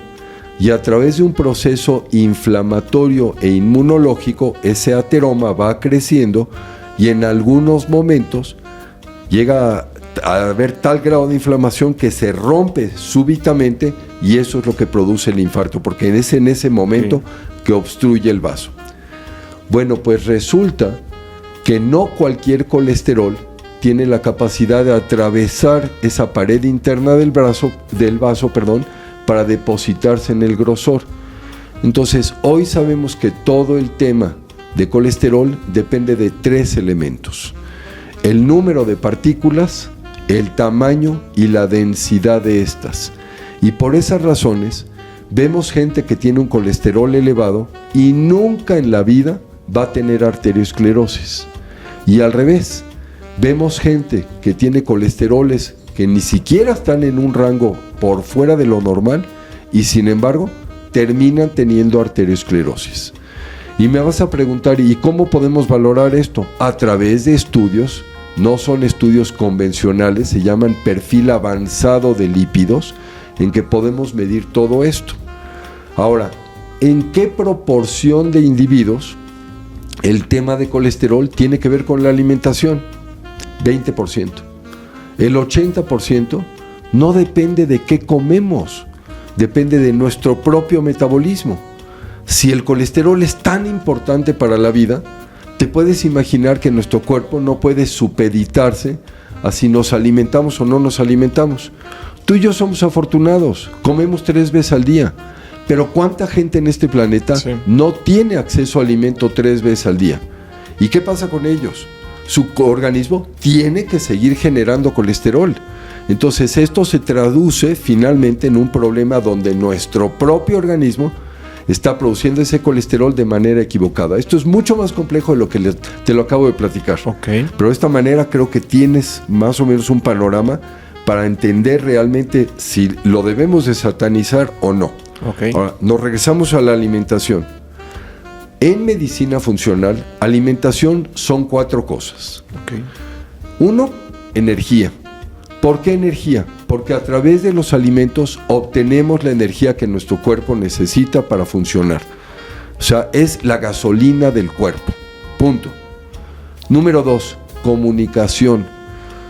[SPEAKER 2] Y a través de un proceso inflamatorio e inmunológico, ese ateroma va creciendo y en algunos momentos llega a haber tal grado de inflamación que se rompe súbitamente y eso es lo que produce el infarto, porque es en ese momento que obstruye el vaso. Bueno, pues resulta que no cualquier colesterol tiene la capacidad de atravesar esa pared interna del vaso, para depositarse en el grosor. Entonces, hoy sabemos que todo el tema de colesterol depende de 3 elementos: el número de partículas, el tamaño y la densidad de estas. Y por esas razones, vemos gente que tiene un colesterol elevado y nunca en la vida va a tener arteriosclerosis. Y al revés, vemos gente que tiene colesteroles que ni siquiera están en un rango por fuera de lo normal y sin embargo terminan teniendo arteriosclerosis. Y me vas a preguntar, ¿y cómo podemos valorar esto? A través de estudios, no son estudios convencionales, se llaman perfil avanzado de lípidos, en que podemos medir todo esto. Ahora, ¿en qué proporción de individuos el tema de colesterol tiene que ver con la alimentación? 20%. El 80% no depende de qué comemos, depende de nuestro propio metabolismo. Si el colesterol es tan importante para la vida, te puedes imaginar que nuestro cuerpo no puede supeditarse a si nos alimentamos o no nos alimentamos. Tú y yo somos afortunados, comemos 3 veces al día, pero ¿cuánta gente en este planeta no tiene acceso a alimento 3 veces al día? ¿Y qué pasa con ellos? Su organismo tiene que seguir generando colesterol. Entonces esto se traduce finalmente en un problema donde nuestro propio organismo está produciendo ese colesterol de manera equivocada. Esto es mucho más complejo de lo que te lo acabo de platicar.
[SPEAKER 1] Okay.
[SPEAKER 2] Pero de esta manera creo que tienes más o menos un panorama para entender realmente si lo debemos de satanizar o no.
[SPEAKER 1] Okay.
[SPEAKER 2] Ahora, nos regresamos a la alimentación. En medicina funcional, alimentación son 4 cosas.
[SPEAKER 1] Okay.
[SPEAKER 2] 1, energía. ¿Por qué energía? Porque a través de los alimentos obtenemos la energía que nuestro cuerpo necesita para funcionar. O sea, es la gasolina del cuerpo. Punto. Número 2, comunicación.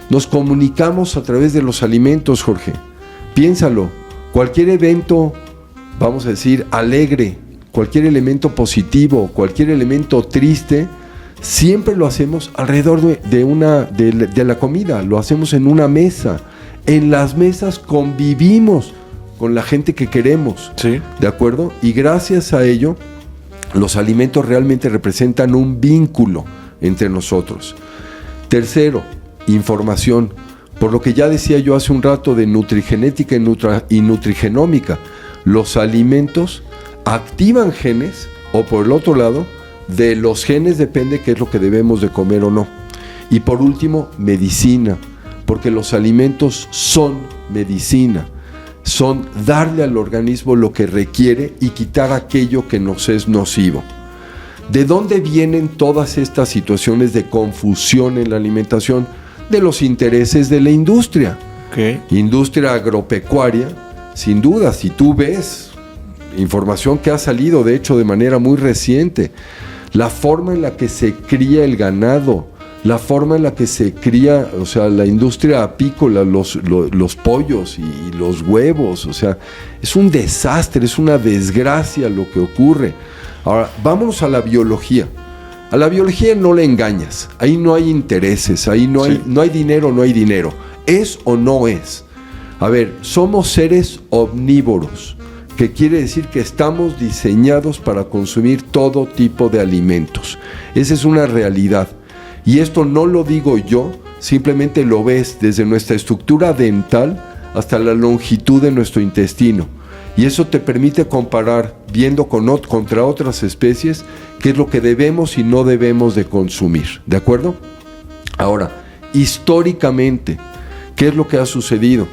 [SPEAKER 2] Nos comunicamos a través de los alimentos, Jorge. Piénsalo. Cualquier evento, vamos a decir, alegre, cualquier elemento positivo, cualquier elemento triste, siempre lo hacemos alrededor de la comida, lo hacemos en una mesa. En las mesas convivimos con la gente que queremos,
[SPEAKER 1] sí.
[SPEAKER 2] ¿De acuerdo? Y gracias a ello, los alimentos realmente representan un vínculo entre nosotros. Tercero, información. Por lo que ya decía yo hace un rato de nutrigenética y nutrigenómica, los alimentos activan genes, o por el otro lado, de los genes depende qué es lo que debemos de comer o no. Y por último, medicina, porque los alimentos son medicina, son darle al organismo lo que requiere y quitar aquello que nos es nocivo. ¿De dónde vienen todas estas situaciones de confusión en la alimentación? De los intereses de la industria.
[SPEAKER 1] Okay.
[SPEAKER 2] Industria agropecuaria, sin duda, si tú ves información que ha salido, de hecho, de manera muy reciente, la forma en la que se cría el ganado, la forma en la que se cría, o sea, la industria apícola, los pollos y los huevos, o sea, es un desastre, es una desgracia lo que ocurre. Ahora, vámonos a la biología. A la biología no le engañas, ahí no hay intereses, ahí no hay dinero, no hay dinero. ¿Es o no es? A ver, somos seres omnívoros, que quiere decir que estamos diseñados para consumir todo tipo de alimentos. Esa es una realidad. Y esto no lo digo yo, simplemente lo ves desde nuestra estructura dental hasta la longitud de nuestro intestino. Y eso te permite comparar, viendo contra otras especies, qué es lo que debemos y no debemos de consumir. ¿De acuerdo? Ahora, históricamente, ¿qué es lo que ha sucedido?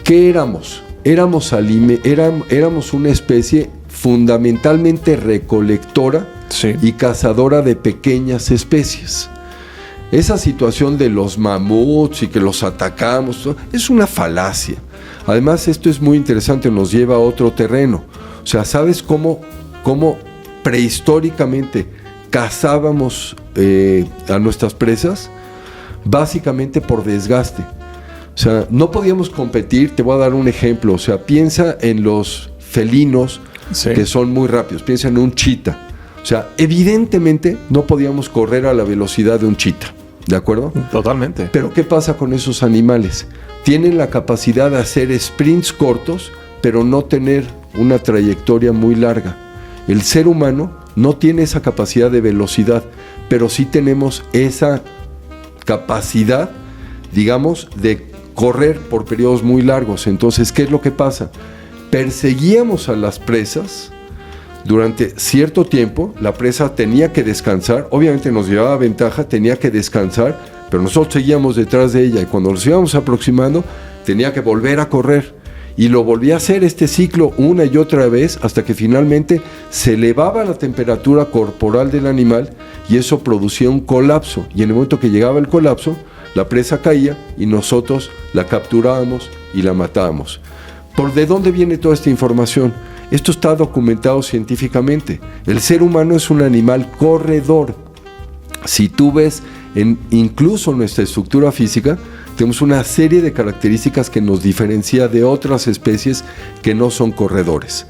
[SPEAKER 2] ¿Qué éramos? Éramos una especie fundamentalmente recolectora y cazadora de pequeñas especies. Esa situación de los mamuts y que los atacamos es una falacia. Además, esto es muy interesante, nos lleva a otro terreno. O sea, ¿sabes cómo prehistóricamente cazábamos a nuestras presas? Básicamente por desgaste. O sea, no podíamos competir. Te voy a dar un ejemplo. O sea, piensa en los felinos que son muy rápidos. Piensa en un chita. O sea, evidentemente no podíamos correr a la velocidad de un chita. ¿De acuerdo?
[SPEAKER 1] Totalmente.
[SPEAKER 2] Pero ¿qué pasa con esos animales? Tienen la capacidad de hacer sprints cortos, pero no tener una trayectoria muy larga. El ser humano no tiene esa capacidad de velocidad, pero sí tenemos esa capacidad, digamos, de correr por periodos muy largos. Entonces, ¿qué es lo que pasa? Perseguíamos a las presas durante cierto tiempo. La presa tenía que descansar, obviamente nos llevaba ventaja, tenía que descansar, pero nosotros seguíamos detrás de ella y cuando nos íbamos aproximando tenía que volver a correr y lo volvía a hacer este ciclo una y otra vez hasta que finalmente se elevaba la temperatura corporal del animal y eso producía un colapso, y en el momento que llegaba el colapso la presa caía y nosotros la capturábamos y la matábamos. ¿De dónde viene toda esta información? Esto está documentado científicamente. El ser humano es un animal corredor. Si tú ves incluso nuestra estructura física, tenemos una serie de características que nos diferencia de otras especies que no son corredores.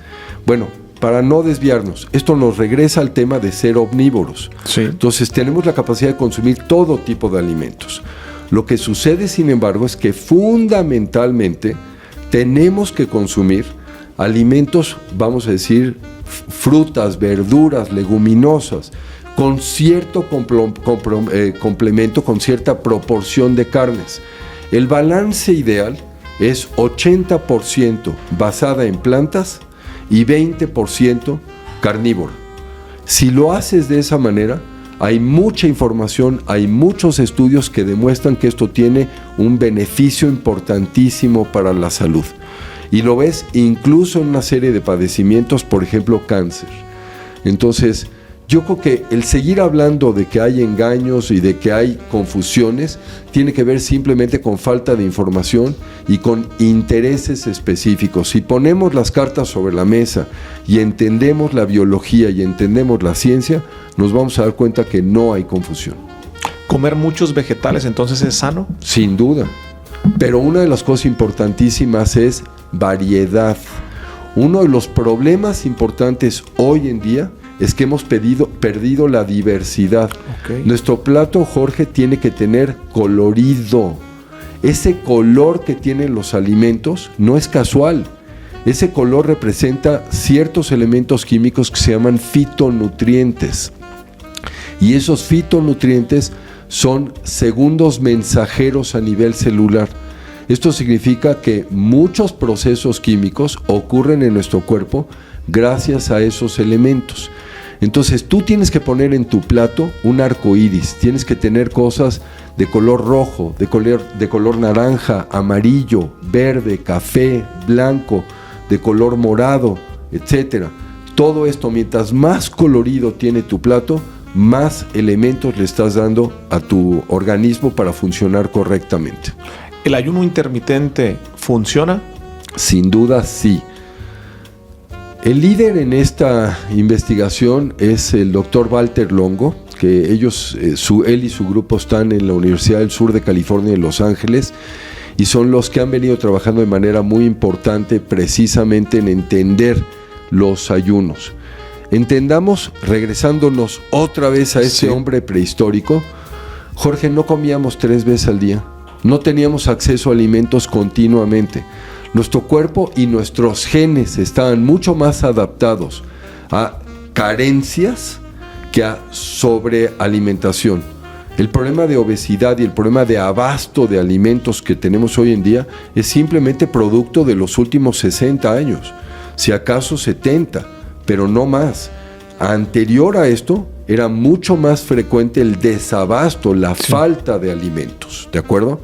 [SPEAKER 2] Bueno, para no desviarnos, esto nos regresa al tema de ser omnívoros. Entonces tenemos la capacidad de consumir todo tipo de alimentos. Lo que sucede, sin embargo, es que fundamentalmente tenemos que consumir alimentos, vamos a decir, frutas, verduras, leguminosas, con cierto complemento, con cierta proporción de carnes. El balance ideal es 80% basada en plantas y 20% carnívora. Si lo haces de esa manera, hay mucha información, hay muchos estudios que demuestran que esto tiene un beneficio importantísimo para la salud. Y lo ves incluso en una serie de padecimientos, por ejemplo, cáncer. Entonces, yo creo que el seguir hablando de que hay engaños y de que hay confusiones tiene que ver simplemente con falta de información y con intereses específicos. Si ponemos las cartas sobre la mesa y entendemos la biología y entendemos la ciencia, nos vamos a dar cuenta que no hay confusión.
[SPEAKER 1] ¿Comer muchos vegetales entonces es sano?
[SPEAKER 2] Sin duda. Pero una de las cosas importantísimas es variedad. Uno de los problemas importantes hoy en día es que hemos perdido la diversidad. Nuestro plato, Jorge, tiene que tener colorido. Ese color que tienen los alimentos no es casual. Ese color representa ciertos elementos químicos que se llaman fitonutrientes. Y esos fitonutrientes son segundos mensajeros a nivel celular. Esto significa que muchos procesos químicos ocurren en nuestro cuerpo gracias a esos elementos. Entonces tú tienes que poner en tu plato un arco iris, tienes que tener cosas de color rojo, de color naranja, amarillo, verde, café, blanco, de color morado, etc. Todo esto, mientras más colorido tiene tu plato, más elementos le estás dando a tu organismo para funcionar correctamente.
[SPEAKER 1] ¿El ayuno intermitente funciona?
[SPEAKER 2] Sin duda sí. El líder en esta investigación es el doctor Walter Longo, que él y su grupo están en la Universidad del Sur de California en Los Ángeles y son los que han venido trabajando de manera muy importante precisamente en entender los ayunos. Entendamos, regresándonos otra vez a ese hombre prehistórico, Jorge, no comíamos 3 veces al día, no teníamos acceso a alimentos continuamente. Nuestro cuerpo y nuestros genes estaban mucho más adaptados a carencias que a sobrealimentación. El problema de obesidad y el problema de abasto de alimentos que tenemos hoy en día es simplemente producto de los últimos 60 años, si acaso 70, pero no más. Anterior a esto, era mucho más frecuente el desabasto, la falta de alimentos, ¿de acuerdo?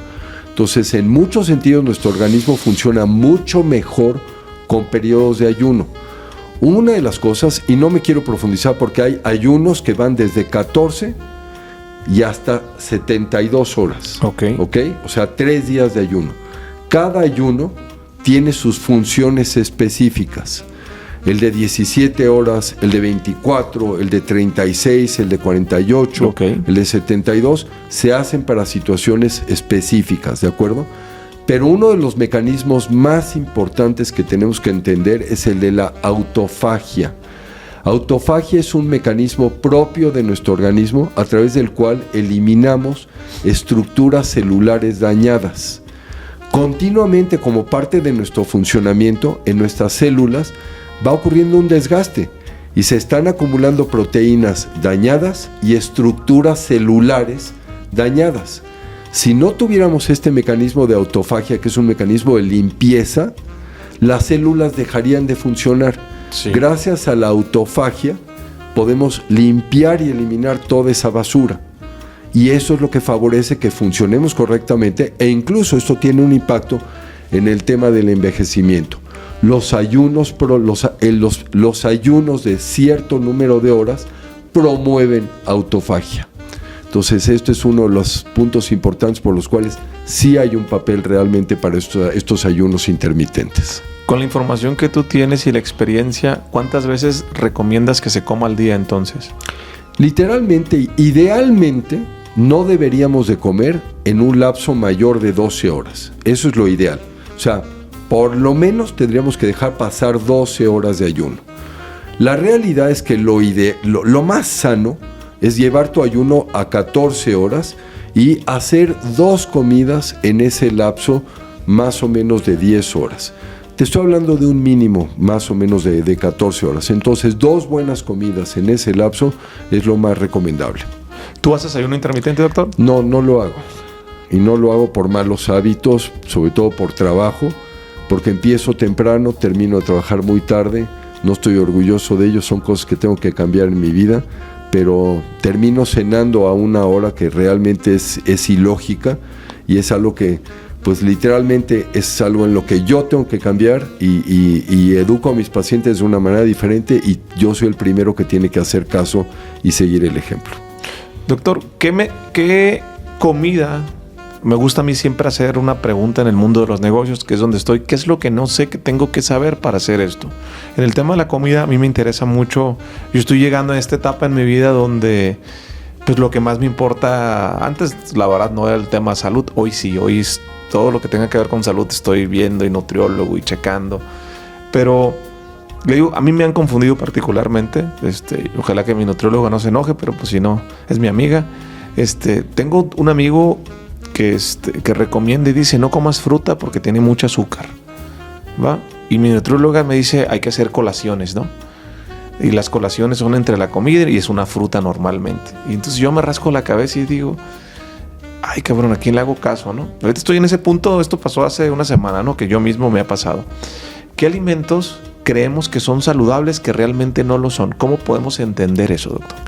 [SPEAKER 2] Entonces, en muchos sentidos, nuestro organismo funciona mucho mejor con periodos de ayuno. Una de las cosas, y no me quiero profundizar porque hay ayunos que van desde 14 y hasta 72 horas. ¿Ok? O sea, 3 días de ayuno. Cada ayuno tiene sus funciones específicas. El de 17 horas, el de 24, el de 36, el de 48, el de 72, se hacen para situaciones específicas, ¿de acuerdo? Pero uno de los mecanismos más importantes que tenemos que entender es el de la autofagia. Autofagia es un mecanismo propio de nuestro organismo a través del cual eliminamos estructuras celulares dañadas. Continuamente, como parte de nuestro funcionamiento, en nuestras células va ocurriendo un desgaste y se están acumulando proteínas dañadas y estructuras celulares dañadas. Si no tuviéramos este mecanismo de autofagia, que es un mecanismo de limpieza, las células dejarían de funcionar. Sí. Gracias a la autofagia podemos limpiar y eliminar toda esa basura. Y eso es lo que favorece que funcionemos correctamente, e incluso esto tiene un impacto en el tema del envejecimiento. Los ayunos de cierto número de horas promueven autofagia. Entonces, esto es uno de los puntos importantes por los cuales sí hay un papel realmente para estos ayunos intermitentes.
[SPEAKER 1] Con la información que tú tienes y la experiencia, ¿cuántas veces recomiendas que se coma al día entonces?
[SPEAKER 2] Literalmente, idealmente, no deberíamos de comer en un lapso mayor de 12 horas. Eso es lo ideal. O sea, por lo menos tendríamos que dejar pasar 12 horas de ayuno. La realidad es que lo más sano es llevar tu ayuno a 14 horas y hacer 2 comidas en ese lapso más o menos de 10 horas. Te estoy hablando de un mínimo más o menos de 14 horas. Entonces, 2 buenas comidas en ese lapso es lo más recomendable.
[SPEAKER 1] ¿Tú haces ayuno intermitente, doctor?
[SPEAKER 2] No, no lo hago. Y no lo hago por malos hábitos, sobre todo por trabajo, porque empiezo temprano, termino de trabajar muy tarde. No estoy orgulloso de ello, son cosas que tengo que cambiar en mi vida, pero termino cenando a una hora que realmente es ilógica, y es algo que pues literalmente es algo en lo que yo tengo que cambiar, y educo a mis pacientes de una manera diferente, y yo soy el primero que tiene que hacer caso y seguir el ejemplo.
[SPEAKER 1] Doctor, ¿qué comida? Me gusta a mí siempre hacer una pregunta en el mundo de los negocios, que es donde estoy. ¿Qué es lo que no sé que tengo que saber para hacer esto? En el tema de la comida a mí me interesa mucho. Yo estoy llegando a esta etapa en mi vida donde pues lo que más me importa, antes la verdad no era el tema salud, hoy sí, hoy es todo lo que tenga que ver con salud estoy viendo, y nutriólogo y checando. Pero le digo, a mí me han confundido particularmente, ojalá que mi nutriólogo no se enoje, pero pues si no, es mi amiga. Tengo un amigo que recomienda y dice, no comas fruta porque tiene mucho azúcar, ¿va? Y mi nutrióloga me dice, hay que hacer colaciones, ¿no? Y las colaciones son entre la comida y es una fruta normalmente. Y entonces yo me rasco la cabeza y digo, ay cabrón, ¿a quién le hago caso, no? Ahorita estoy en ese punto, esto pasó hace una semana, ¿no? Que yo mismo me ha pasado. ¿Qué alimentos creemos que son saludables que realmente no lo son? ¿Cómo podemos entender eso, doctor?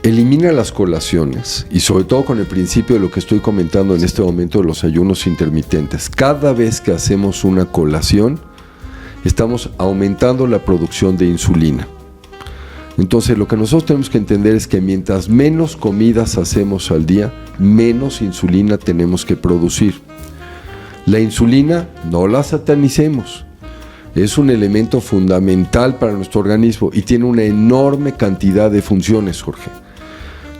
[SPEAKER 2] Elimina las colaciones, y sobre todo con el principio de lo que estoy comentando en este momento de los ayunos intermitentes. Cada vez que hacemos una colación, estamos aumentando la producción de insulina. Entonces, lo que nosotros tenemos que entender es que mientras menos comidas hacemos al día, menos insulina tenemos que producir. La insulina, no la satanicemos, es un elemento fundamental para nuestro organismo y tiene una enorme cantidad de funciones, Jorge.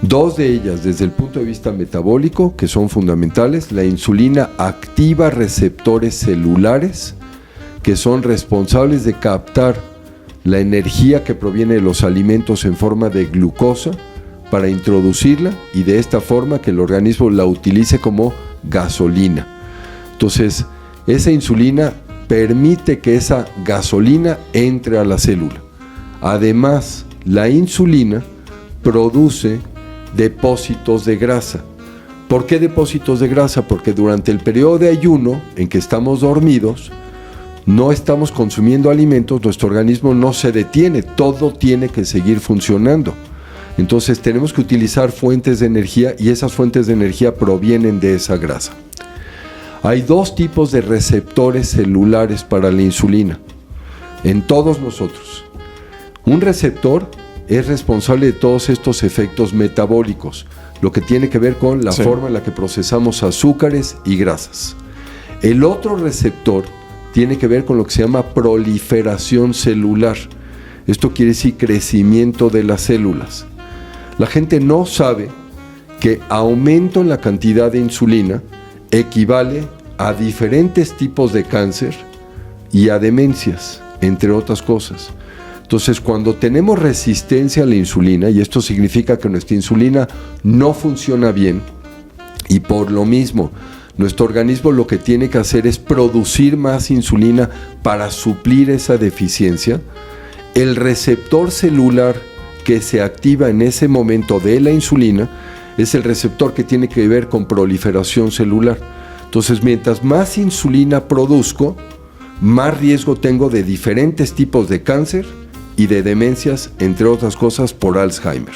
[SPEAKER 2] 2 de ellas desde el punto de vista metabólico, que son fundamentales. La insulina activa receptores celulares que son responsables de captar la energía que proviene de los alimentos en forma de glucosa para introducirla, y de esta forma que el organismo la utilice como gasolina. Entonces, esa insulina permite que esa gasolina entre a la célula. Además, la insulina produce depósitos de grasa. ¿Por qué depósitos de grasa? Porque durante el periodo de ayuno en que estamos dormidos, no estamos consumiendo alimentos, nuestro organismo no se detiene, todo tiene que seguir funcionando. Entonces tenemos que utilizar fuentes de energía y esas fuentes de energía provienen de esa grasa. Hay dos tipos de receptores celulares para la insulina en todos nosotros. Un receptor es responsable de todos estos efectos metabólicos, lo que tiene que ver con la forma en la que procesamos azúcares y grasas. El otro receptor tiene que ver con lo que se llama proliferación celular. Esto quiere decir crecimiento de las células. La gente no sabe que aumento en la cantidad de insulina equivale a diferentes tipos de cáncer y a demencias, entre otras cosas. Entonces, cuando tenemos resistencia a la insulina, y esto significa que nuestra insulina no funciona bien, y por lo mismo, nuestro organismo lo que tiene que hacer es producir más insulina para suplir esa deficiencia, el receptor celular que se activa en ese momento de la insulina es el receptor que tiene que ver con proliferación celular. Entonces, mientras más insulina produzco, más riesgo tengo de diferentes tipos de cáncer y de demencias, entre otras cosas, por Alzheimer.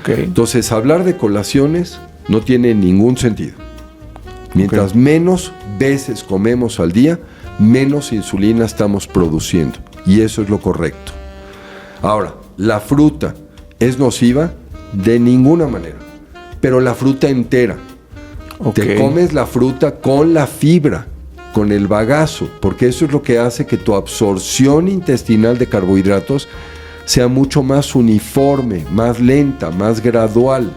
[SPEAKER 2] Entonces, hablar de colaciones no tiene ningún sentido. Mientras menos veces comemos al día, menos insulina estamos produciendo. Y eso es lo correcto. Ahora, ¿la fruta es nociva? De ninguna manera. Pero la fruta entera. Te comes la fruta con la fibra, con el bagazo, porque eso es lo que hace que tu absorción intestinal de carbohidratos sea mucho más uniforme, más lenta, más gradual.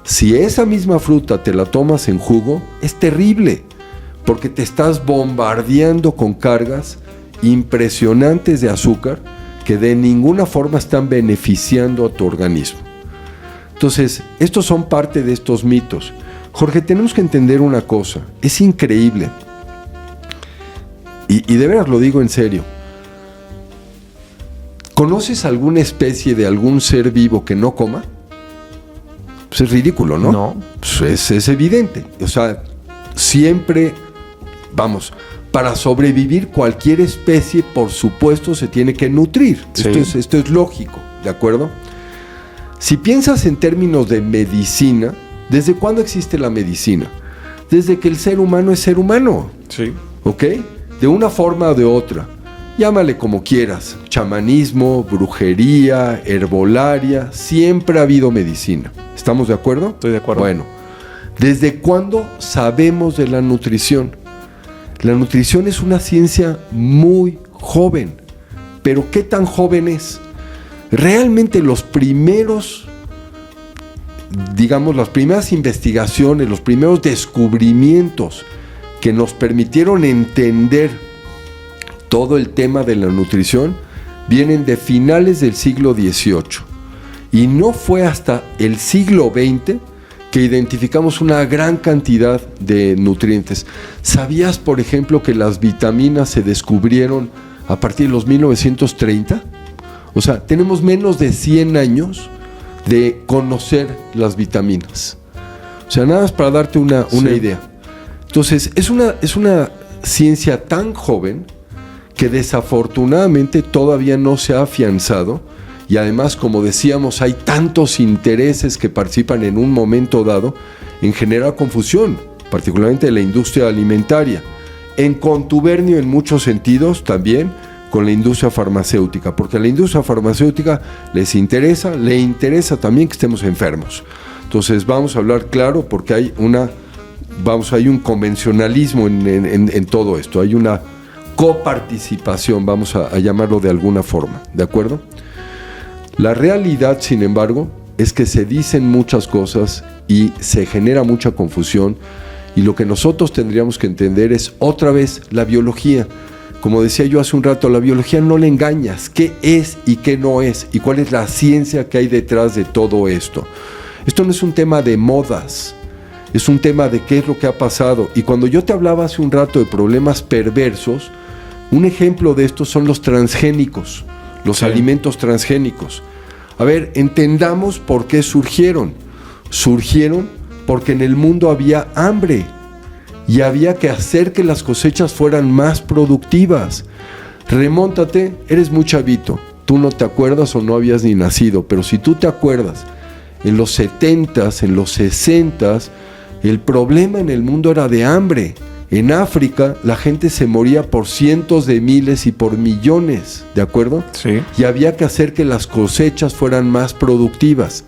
[SPEAKER 2] Si esa misma fruta te la tomas en jugo, es terrible, porque te estás bombardeando con cargas impresionantes de azúcar que de ninguna forma están beneficiando a tu organismo. Entonces, estos son parte de estos mitos. Jorge, tenemos que entender una cosa, es increíble, y de veras lo digo en serio. ¿Conoces alguna especie de algún ser vivo que no coma? Pues es ridículo, ¿no?
[SPEAKER 1] No.
[SPEAKER 2] Pues es evidente. O sea, siempre, para sobrevivir cualquier especie, por supuesto, se tiene que nutrir. Sí. Esto es lógico, ¿de acuerdo? Si piensas en términos de medicina, ¿desde cuándo existe la medicina? Desde que el ser humano es ser humano.
[SPEAKER 1] Sí.
[SPEAKER 2] ¿Ok? De una forma o de otra. Llámale como quieras. Chamanismo, brujería, herbolaria. Siempre ha habido medicina. ¿Estamos de acuerdo?
[SPEAKER 1] Estoy de acuerdo.
[SPEAKER 2] Bueno, ¿desde cuándo sabemos de la nutrición? La nutrición es una ciencia muy joven. ¿Pero qué tan joven es? Realmente las primeras investigaciones, los primeros descubrimientos que nos permitieron entender todo el tema de la nutrición vienen de finales del siglo XVIII. Y no fue hasta el siglo XX que identificamos una gran cantidad de nutrientes. ¿Sabías, por ejemplo, que las vitaminas se descubrieron a partir de los 1930? O sea, tenemos menos de 100 años de conocer las vitaminas. O sea, nada más para darte una idea. Entonces, es una ciencia tan joven que desafortunadamente todavía no se ha afianzado, y además, como decíamos, hay tantos intereses que participan en un momento dado en generar confusión, particularmente en la industria alimentaria, en contubernio en muchos sentidos también con la industria farmacéutica, porque a la industria farmacéutica le interesa también que estemos enfermos. Entonces vamos a hablar claro, porque hay un convencionalismo en todo esto, hay una coparticipación, vamos a llamarlo de alguna forma, ¿de acuerdo? La realidad, sin embargo, es que se dicen muchas cosas y se genera mucha confusión, y lo que nosotros tendríamos que entender es otra vez la biología. Como decía yo hace un rato, la biología no le engañas. ¿Qué es y qué no es? ¿Y cuál es la ciencia que hay detrás de todo esto? Esto no es un tema de modas, es un tema de qué es lo que ha pasado. Y cuando yo te hablaba hace un rato de problemas perversos, un ejemplo de esto son los transgénicos, los alimentos transgénicos. A ver, entendamos por qué surgieron. surgieron porque en el mundo había hambre y había que hacer que las cosechas fueran más productivas. Remóntate, eres muy chavito, tú no te acuerdas o no habías ni nacido, pero si tú te acuerdas, en los 70s, en los 60s, el problema en el mundo era de hambre. En África la gente se moría por cientos de miles y por millones, ¿de acuerdo?
[SPEAKER 1] Sí.
[SPEAKER 2] Y había que hacer que las cosechas fueran más productivas.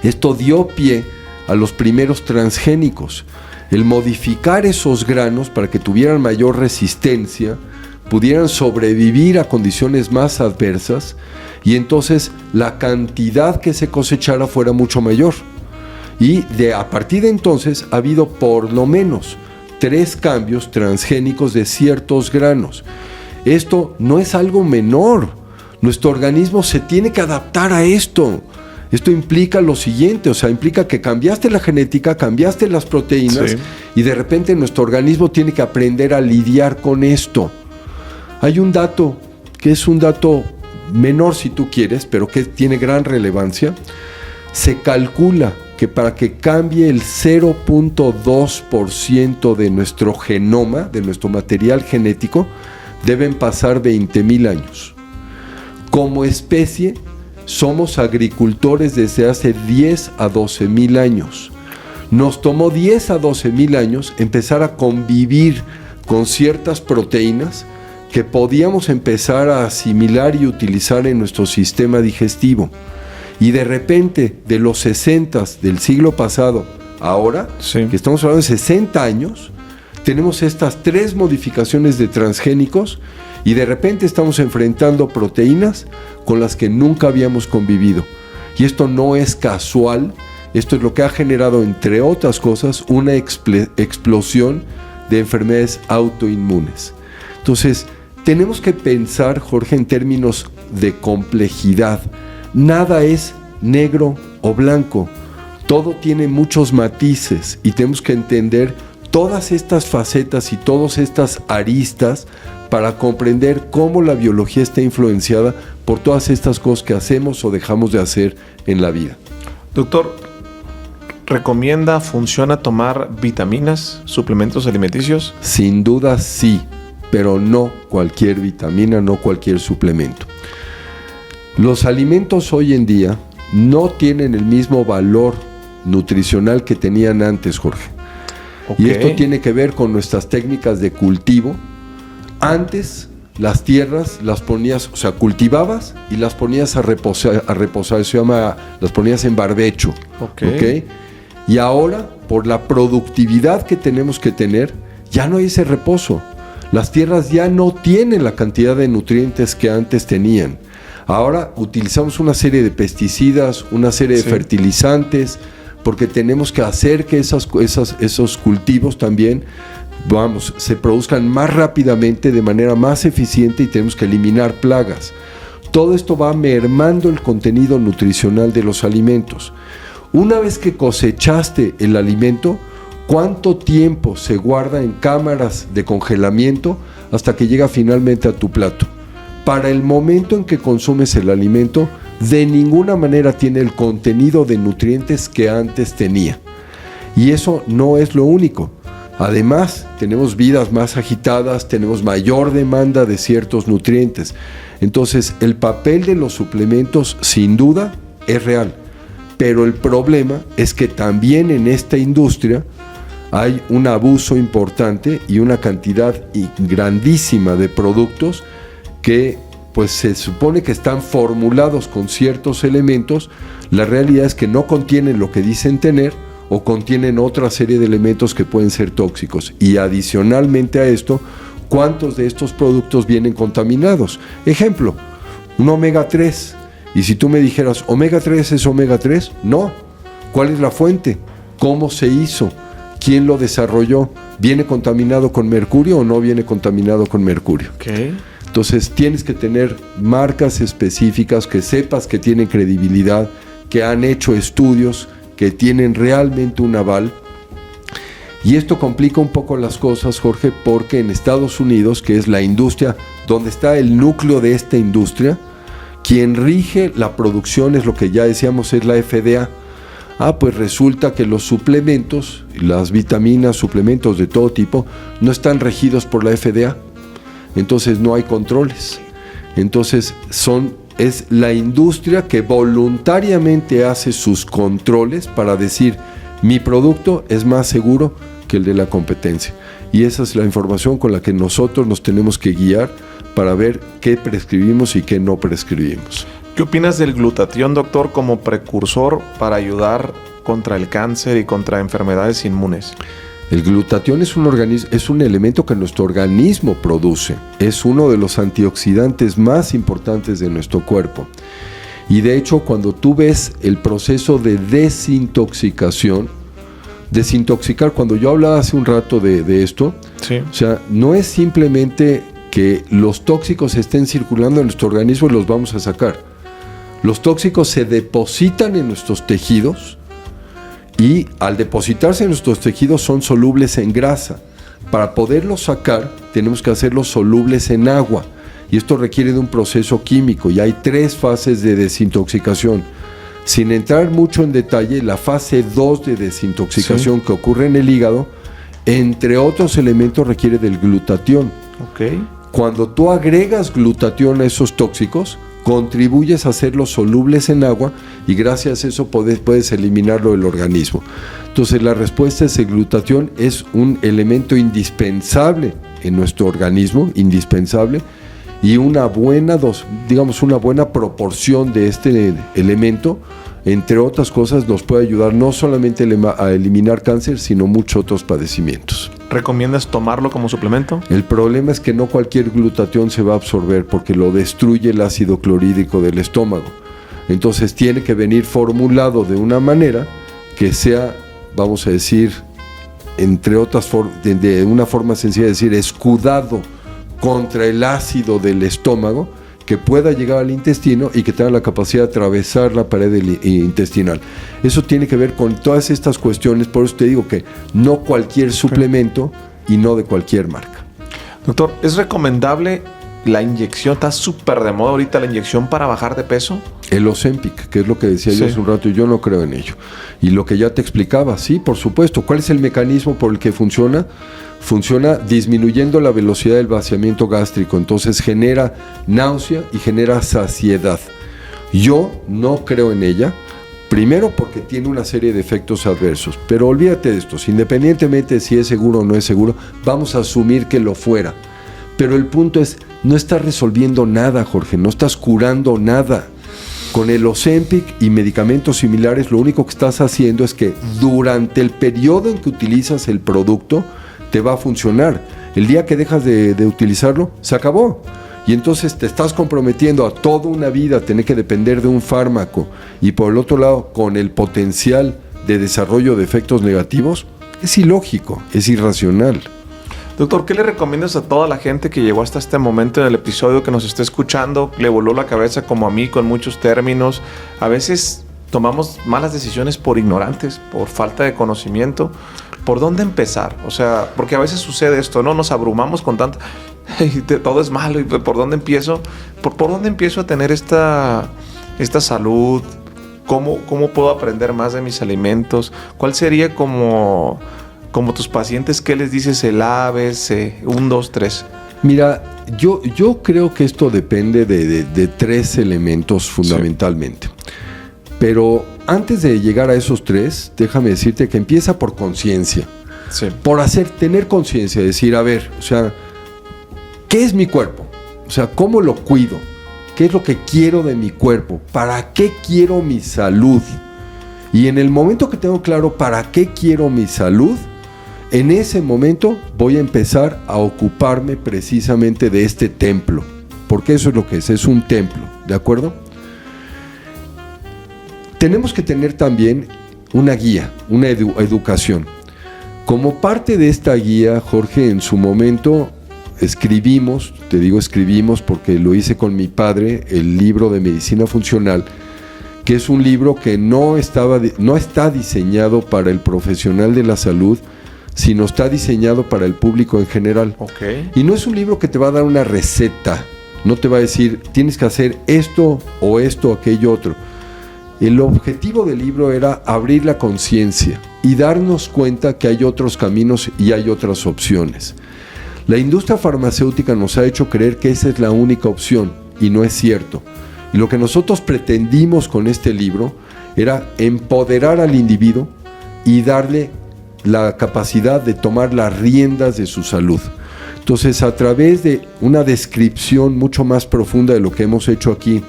[SPEAKER 2] Esto dio pie a los primeros transgénicos. El modificar esos granos para que tuvieran mayor resistencia, pudieran sobrevivir a condiciones más adversas y entonces la cantidad que se cosechara fuera mucho mayor. Y a partir de entonces ha habido por lo menos 3 cambios transgénicos de ciertos granos. Esto no es algo menor. Nuestro organismo se tiene que adaptar a esto. Esto implica lo siguiente, o sea, implica que cambiaste la genética, cambiaste las proteínas, sí, y de repente nuestro organismo tiene que aprender a lidiar con esto. Hay un dato que es un dato menor si tú quieres, pero que tiene gran relevancia. Se calcula que para que cambie el 0.2% de nuestro genoma, de nuestro material genético, deben pasar 20,000 años. Como especie, somos agricultores desde hace 10 a 12,000 años. Nos tomó 10 a 12,000 años empezar a convivir con ciertas proteínas que podíamos empezar a asimilar y utilizar en nuestro sistema digestivo. Y de repente, de los 60s del siglo pasado, ahora, sí, que estamos hablando de 60 años, tenemos estas 3 modificaciones de transgénicos y de repente estamos enfrentando proteínas con las que nunca habíamos convivido. Y esto no es casual, esto es lo que ha generado, entre otras cosas, una explosión de enfermedades autoinmunes. Entonces, tenemos que pensar, Jorge, en términos de complejidad. Nada es negro o blanco, todo tiene muchos matices y tenemos que entender todas estas facetas y todas estas aristas para comprender cómo la biología está influenciada por todas estas cosas que hacemos o dejamos de hacer en la vida.
[SPEAKER 1] Doctor, ¿recomienda, funciona tomar vitaminas, suplementos alimenticios?
[SPEAKER 2] Sin duda sí, pero no cualquier vitamina, no cualquier suplemento. Los alimentos hoy en día no tienen el mismo valor nutricional que tenían antes, Jorge. Okay. Y esto tiene que ver con nuestras técnicas de cultivo. Antes las tierras las ponías, o sea, cultivabas y las ponías a reposar, las ponías en barbecho. Okay. Y ahora, por la productividad que tenemos que tener, ya no hay ese reposo. Las tierras ya no tienen la cantidad de nutrientes que antes tenían. Ahora utilizamos una serie de pesticidas, una serie de fertilizantes, porque tenemos que hacer que esos cultivos también, se produzcan más rápidamente, de manera más eficiente, y tenemos que eliminar plagas. Todo esto va mermando el contenido nutricional de los alimentos. Una vez que cosechaste el alimento, ¿cuánto tiempo se guarda en cámaras de congelamiento hasta que llega finalmente a tu plato? Para el momento en que consumes el alimento, de ninguna manera tiene el contenido de nutrientes que antes tenía. Y eso no es lo único. Además, tenemos vidas más agitadas, tenemos mayor demanda de ciertos nutrientes. Entonces, el papel de los suplementos, sin duda, es real. Pero el problema es que también en esta industria hay un abuso importante y una cantidad grandísima de productos que pues se supone que están formulados con ciertos elementos. La realidad es que no contienen lo que dicen tener o contienen otra serie de elementos que pueden ser tóxicos. Y adicionalmente a esto, ¿cuántos de estos productos vienen contaminados? Ejemplo, un omega 3. Y si tú me dijeras, ¿omega 3 es omega 3? No. ¿Cuál es la fuente? ¿Cómo se hizo? ¿Quién lo desarrolló? ¿Viene contaminado con mercurio o no viene contaminado con mercurio?
[SPEAKER 1] Okay.
[SPEAKER 2] Entonces tienes que tener marcas específicas que sepas que tienen credibilidad, que han hecho estudios, que tienen realmente un aval. Y esto complica un poco las cosas, Jorge, porque en Estados Unidos, que es la industria, donde está el núcleo de esta industria, quien rige la producción es lo que ya decíamos, es la FDA. Pues resulta que los suplementos, las vitaminas, suplementos de todo tipo, no están regidos por la FDA. Entonces no hay controles. Entonces es la industria que voluntariamente hace sus controles para decir, mi producto es más seguro que el de la competencia. Y esa es la información con la que nosotros nos tenemos que guiar para ver qué prescribimos y qué no prescribimos.
[SPEAKER 1] ¿Qué opinas del glutatión, doctor, como precursor para ayudar contra el cáncer y contra enfermedades inmunes?
[SPEAKER 2] El glutatión es un elemento que nuestro organismo produce. Es uno de los antioxidantes más importantes de nuestro cuerpo. Y de hecho, cuando tú ves el proceso de desintoxicación, desintoxicar, cuando yo hablaba hace un rato de esto,
[SPEAKER 1] sí.
[SPEAKER 2] O sea, no es simplemente que los tóxicos estén circulando en nuestro organismo y los vamos a sacar. Los tóxicos se depositan en nuestros tejidos y al depositarse en nuestros tejidos son solubles en grasa. Para poderlos sacar tenemos que hacerlos solubles en agua y esto requiere de un proceso químico y hay 3 fases de desintoxicación. Sin entrar mucho en detalle, la fase 2 de desintoxicación que ocurre en el hígado, entre otros elementos, requiere del glutatión.
[SPEAKER 1] Okay.
[SPEAKER 2] Cuando tú agregas glutatión a esos tóxicos, contribuyes a hacerlos solubles en agua y gracias a eso puedes eliminarlo del organismo. Entonces la respuesta es el glutatión es un elemento indispensable en nuestro organismo, indispensable, y una buena proporción de este elemento, entre otras cosas, nos puede ayudar no solamente a eliminar cáncer, sino muchos otros padecimientos.
[SPEAKER 1] ¿Recomiendas tomarlo como suplemento?
[SPEAKER 2] El problema es que no cualquier glutatión se va a absorber porque lo destruye el ácido clorhídrico del estómago. Entonces tiene que venir formulado de una manera que sea, vamos a decir, entre otras de una forma sencilla de decir, escudado contra el ácido del estómago, que pueda llegar al intestino y que tenga la capacidad de atravesar la pared intestinal. Eso tiene que ver con todas estas cuestiones, por eso te digo que no cualquier suplemento y no de cualquier marca.
[SPEAKER 1] Doctor, ¿es recomendable la inyección? Está súper de moda ahorita la inyección para bajar de peso.
[SPEAKER 2] El Ozempic, que es lo que decía yo hace un rato, yo no creo en ello. Y lo que ya te explicaba, sí, por supuesto. ¿Cuál es el mecanismo por el que funciona? Funciona disminuyendo la velocidad del vaciamiento gástrico, entonces genera náusea y genera saciedad. Yo no creo en ella, primero porque tiene una serie de efectos adversos, pero olvídate de estos, independientemente de si es seguro o no es seguro, vamos a asumir que lo fuera. Pero el punto es, no estás resolviendo nada, Jorge, no estás curando nada. Con el Ozempic y medicamentos similares, lo único que estás haciendo es que durante el periodo en que utilizas el producto, te va a funcionar. El día que dejas de utilizarlo, se acabó. Y entonces te estás comprometiendo a toda una vida a tener que depender de un fármaco. Y por el otro lado, con el potencial de desarrollo de efectos negativos, es ilógico, es irracional.
[SPEAKER 1] Doctor, ¿qué le recomiendas a toda la gente que llegó hasta este momento en el episodio, que nos esté escuchando, le voló la cabeza como a mí con muchos términos? A veces tomamos malas decisiones por ignorantes, por falta de conocimiento. ¿Por dónde empezar? O sea, porque a veces sucede esto, ¿no? Nos abrumamos con tanto, todo es malo, ¿y por dónde empiezo? ¿Por dónde empiezo a tener esta salud? ¿Cómo puedo aprender más de mis alimentos? ¿Cuál sería como tus pacientes, qué les dices el ABC, 1, 2, 3?
[SPEAKER 2] Mira, yo creo que esto depende de 3 elementos fundamentalmente. Sí. Pero antes de llegar a esos 3, déjame decirte que empieza por conciencia. Sí. Por tener conciencia, decir, a ver, o sea, ¿qué es mi cuerpo? O sea, ¿cómo lo cuido? ¿Qué es lo que quiero de mi cuerpo? ¿Para qué quiero mi salud? Y en el momento que tengo claro para qué quiero mi salud, en ese momento voy a empezar a ocuparme precisamente de este templo. Porque eso es lo que es un templo, ¿de acuerdo? Tenemos que tener también una guía, una educación. Como parte de esta guía, Jorge, en su momento escribimos porque lo hice con mi padre, el libro de medicina funcional, que es un libro que no está diseñado para el profesional de la salud, sino está diseñado para el público en general.
[SPEAKER 1] Okay.
[SPEAKER 2] Y no es un libro que te va a dar una receta, no te va a decir, tienes que hacer esto o aquello otro. El objetivo del libro era abrir la conciencia y darnos cuenta que hay otros caminos y hay otras opciones. La industria farmacéutica nos ha hecho creer que esa es la única opción y no es cierto. Y lo que nosotros pretendimos con este libro era empoderar al individuo y darle la capacidad de tomar las riendas de su salud. Entonces, a través de una descripción mucho más profunda de lo que hemos hecho aquí,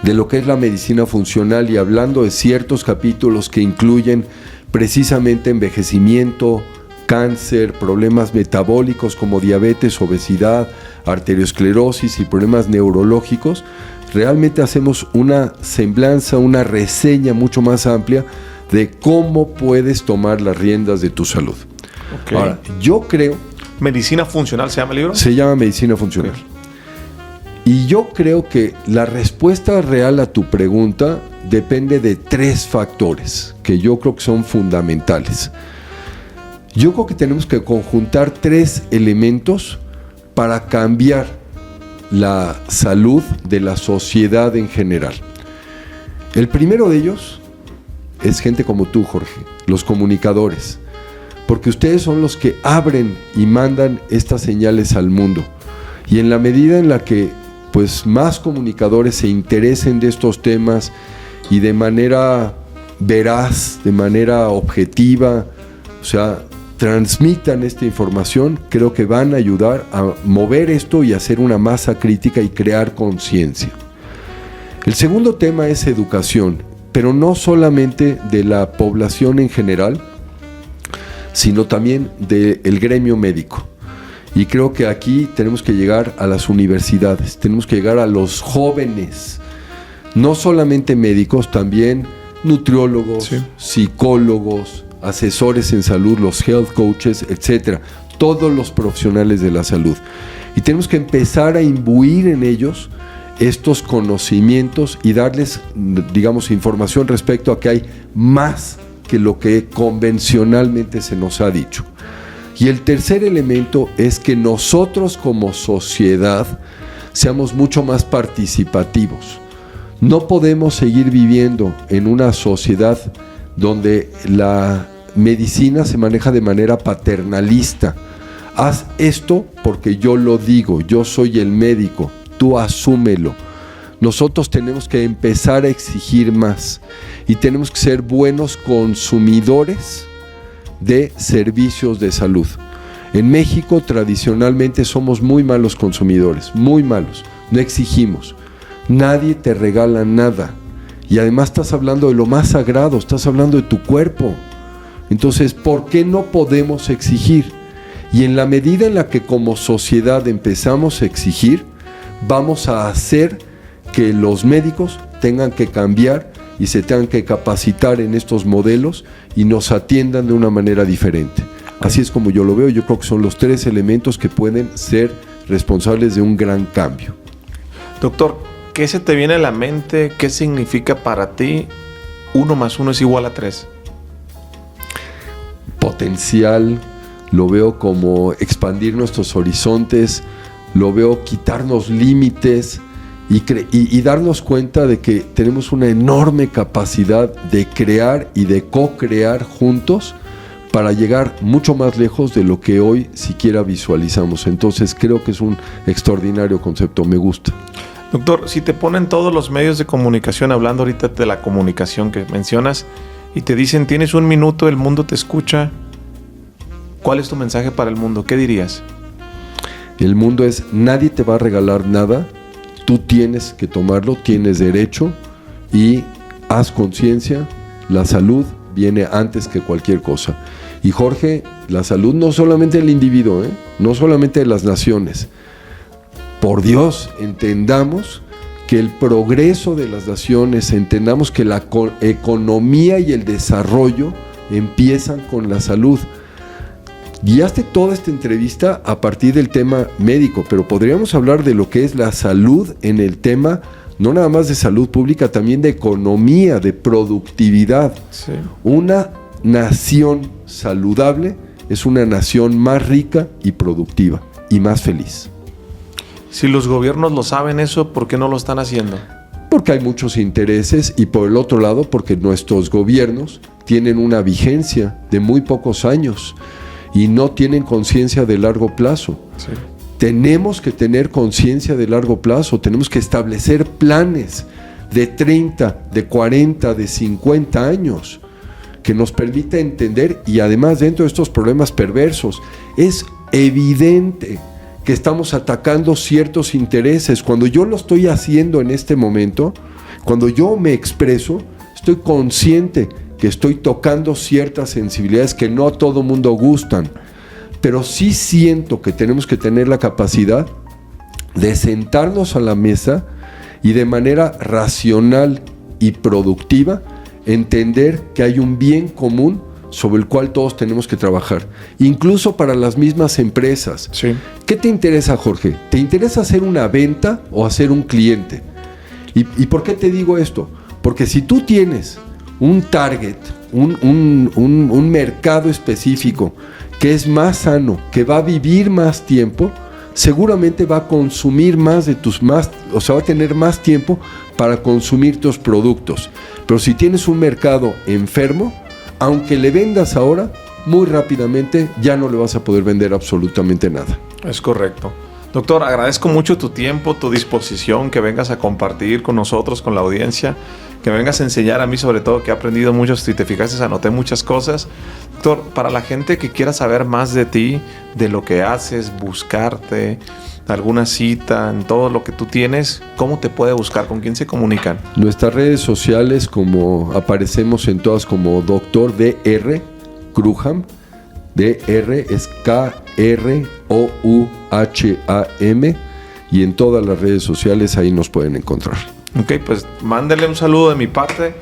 [SPEAKER 2] de lo que es la medicina funcional y hablando de ciertos capítulos que incluyen precisamente envejecimiento, cáncer, problemas metabólicos como diabetes, obesidad, arteriosclerosis y problemas neurológicos, realmente hacemos una semblanza, una reseña mucho más amplia de cómo puedes tomar las riendas de tu salud.
[SPEAKER 1] Okay.
[SPEAKER 2] Ahora, yo creo...
[SPEAKER 1] ¿Medicina funcional se llama el libro?
[SPEAKER 2] Se llama Medicina Funcional. Okay. Y yo creo que la respuesta real a tu pregunta depende de 3 factores que yo creo que son fundamentales. Yo creo que tenemos que conjuntar 3 elementos para cambiar la salud de la sociedad en general. El primero de ellos es gente como tú, Jorge, los comunicadores, porque ustedes son los que abren y mandan estas señales al mundo. Y en la medida en la que pues, más comunicadores se interesen de estos temas y de manera veraz, de manera objetiva, o sea, transmitan esta información, creo que van a ayudar a mover esto y hacer una masa crítica y crear conciencia. El segundo tema es educación, pero no solamente de la población en general, sino también del gremio médico. Y creo que aquí tenemos que llegar a las universidades, tenemos que llegar a los jóvenes, no solamente médicos, también nutriólogos, sí, psicólogos, asesores en salud, los health coaches, etcétera, todos los profesionales de la salud. Y tenemos que empezar a imbuir en ellos estos conocimientos y darles, digamos, información respecto a que hay más que lo que convencionalmente se nos ha dicho. Y el tercer elemento es que nosotros como sociedad seamos mucho más participativos. No podemos seguir viviendo en una sociedad donde la medicina se maneja de manera paternalista. Haz esto porque yo lo digo, yo soy el médico, tú asúmelo. Nosotros tenemos que empezar a exigir más y tenemos que ser buenos consumidores de servicios de salud. En México tradicionalmente somos muy malos consumidores, muy malos, no exigimos. Nadie te regala nada. Y además estás hablando de lo más sagrado, estás hablando de tu cuerpo. Entonces, ¿por qué no podemos exigir? Y en la medida en la que como sociedad empezamos a exigir, vamos a hacer que los médicos tengan que cambiar y se tengan que capacitar en estos modelos y nos atiendan de una manera diferente. Así es como yo lo veo. Yo creo que son los 3 elementos que pueden ser responsables de un gran cambio.
[SPEAKER 1] Doctor, ¿qué se te viene a la mente? ¿Qué significa para ti 1 más 1 es igual a 3?
[SPEAKER 2] Potencial, lo veo como expandir nuestros horizontes, lo veo quitarnos límites y darnos cuenta de que tenemos una enorme capacidad de crear y de co-crear juntos para llegar mucho más lejos de lo que hoy siquiera visualizamos. Entonces creo que es un extraordinario concepto, me gusta.
[SPEAKER 1] Doctor, si te ponen todos los medios de comunicación, hablando ahorita de la comunicación que mencionas, y te dicen, tienes 1 minuto, el mundo te escucha, ¿cuál es tu mensaje para el mundo? ¿Qué dirías?
[SPEAKER 2] El mundo es, nadie te va a regalar nada, tú tienes que tomarlo, tienes derecho y haz conciencia, la salud viene antes que cualquier cosa. Y Jorge, la salud no solamente del individuo, no solamente de las naciones. Por Dios, entendamos que el progreso de las naciones, entendamos que la economía y el desarrollo empiezan con la salud. Guiaste toda esta entrevista a partir del tema médico, pero podríamos hablar de lo que es la salud en el tema, no nada más de salud pública, también de economía, de productividad. Sí. Una nación saludable es una nación más rica y productiva y más feliz.
[SPEAKER 1] Si los gobiernos lo saben eso, ¿por qué no lo están haciendo?
[SPEAKER 2] porque hay muchos intereses y por el otro lado porque nuestros gobiernos tienen una vigencia de muy pocos años y no tienen conciencia de largo plazo.
[SPEAKER 1] Sí.
[SPEAKER 2] Tenemos que tener conciencia de largo plazo, tenemos que establecer planes de 30, de 40, de 50 años que nos permita entender, y además dentro de estos problemas perversos es evidente que estamos atacando ciertos intereses. Cuando yo lo estoy haciendo en este momento, cuando yo me expreso, estoy consciente que estoy tocando ciertas sensibilidades que no a todo mundo gustan, pero sí siento que tenemos que tener la capacidad de sentarnos a la mesa y de manera racional y productiva entender que hay un bien común sobre el cual todos tenemos que trabajar, incluso para las mismas empresas.
[SPEAKER 1] Sí.
[SPEAKER 2] ¿Qué te interesa, Jorge? ¿Te interesa hacer una venta o hacer un cliente? ¿Y por qué te digo esto? Porque si tú tienes un target, un mercado específico que es más sano, que va a vivir más tiempo, seguramente va a consumir va a tener más tiempo para consumir tus productos. Pero si tienes un mercado enfermo, aunque le vendas ahora, muy rápidamente ya no le vas a poder vender absolutamente nada.
[SPEAKER 1] Es correcto. Doctor, agradezco mucho tu tiempo, tu disposición, que vengas a compartir con nosotros, con la audiencia, que me vengas a enseñar a mí sobre todo, que he aprendido mucho. Si te fijaste, anoté muchas cosas. Doctor, para la gente que quiera saber más de ti, de lo que haces, buscarte, alguna cita, en todo lo que tú tienes, ¿cómo te puede buscar? ¿Con quién se comunican?
[SPEAKER 2] Nuestras redes sociales, como aparecemos en todas como Dr. Dr. Cruham. Dr. es K-R-O-U-H-A-M, y en todas las redes sociales ahí nos pueden encontrar.
[SPEAKER 1] Ok, pues mándenle un saludo de mi parte.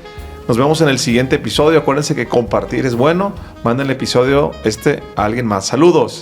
[SPEAKER 1] Nos vemos en el siguiente episodio. Acuérdense que compartir es bueno. Manden el episodio a alguien más. Saludos.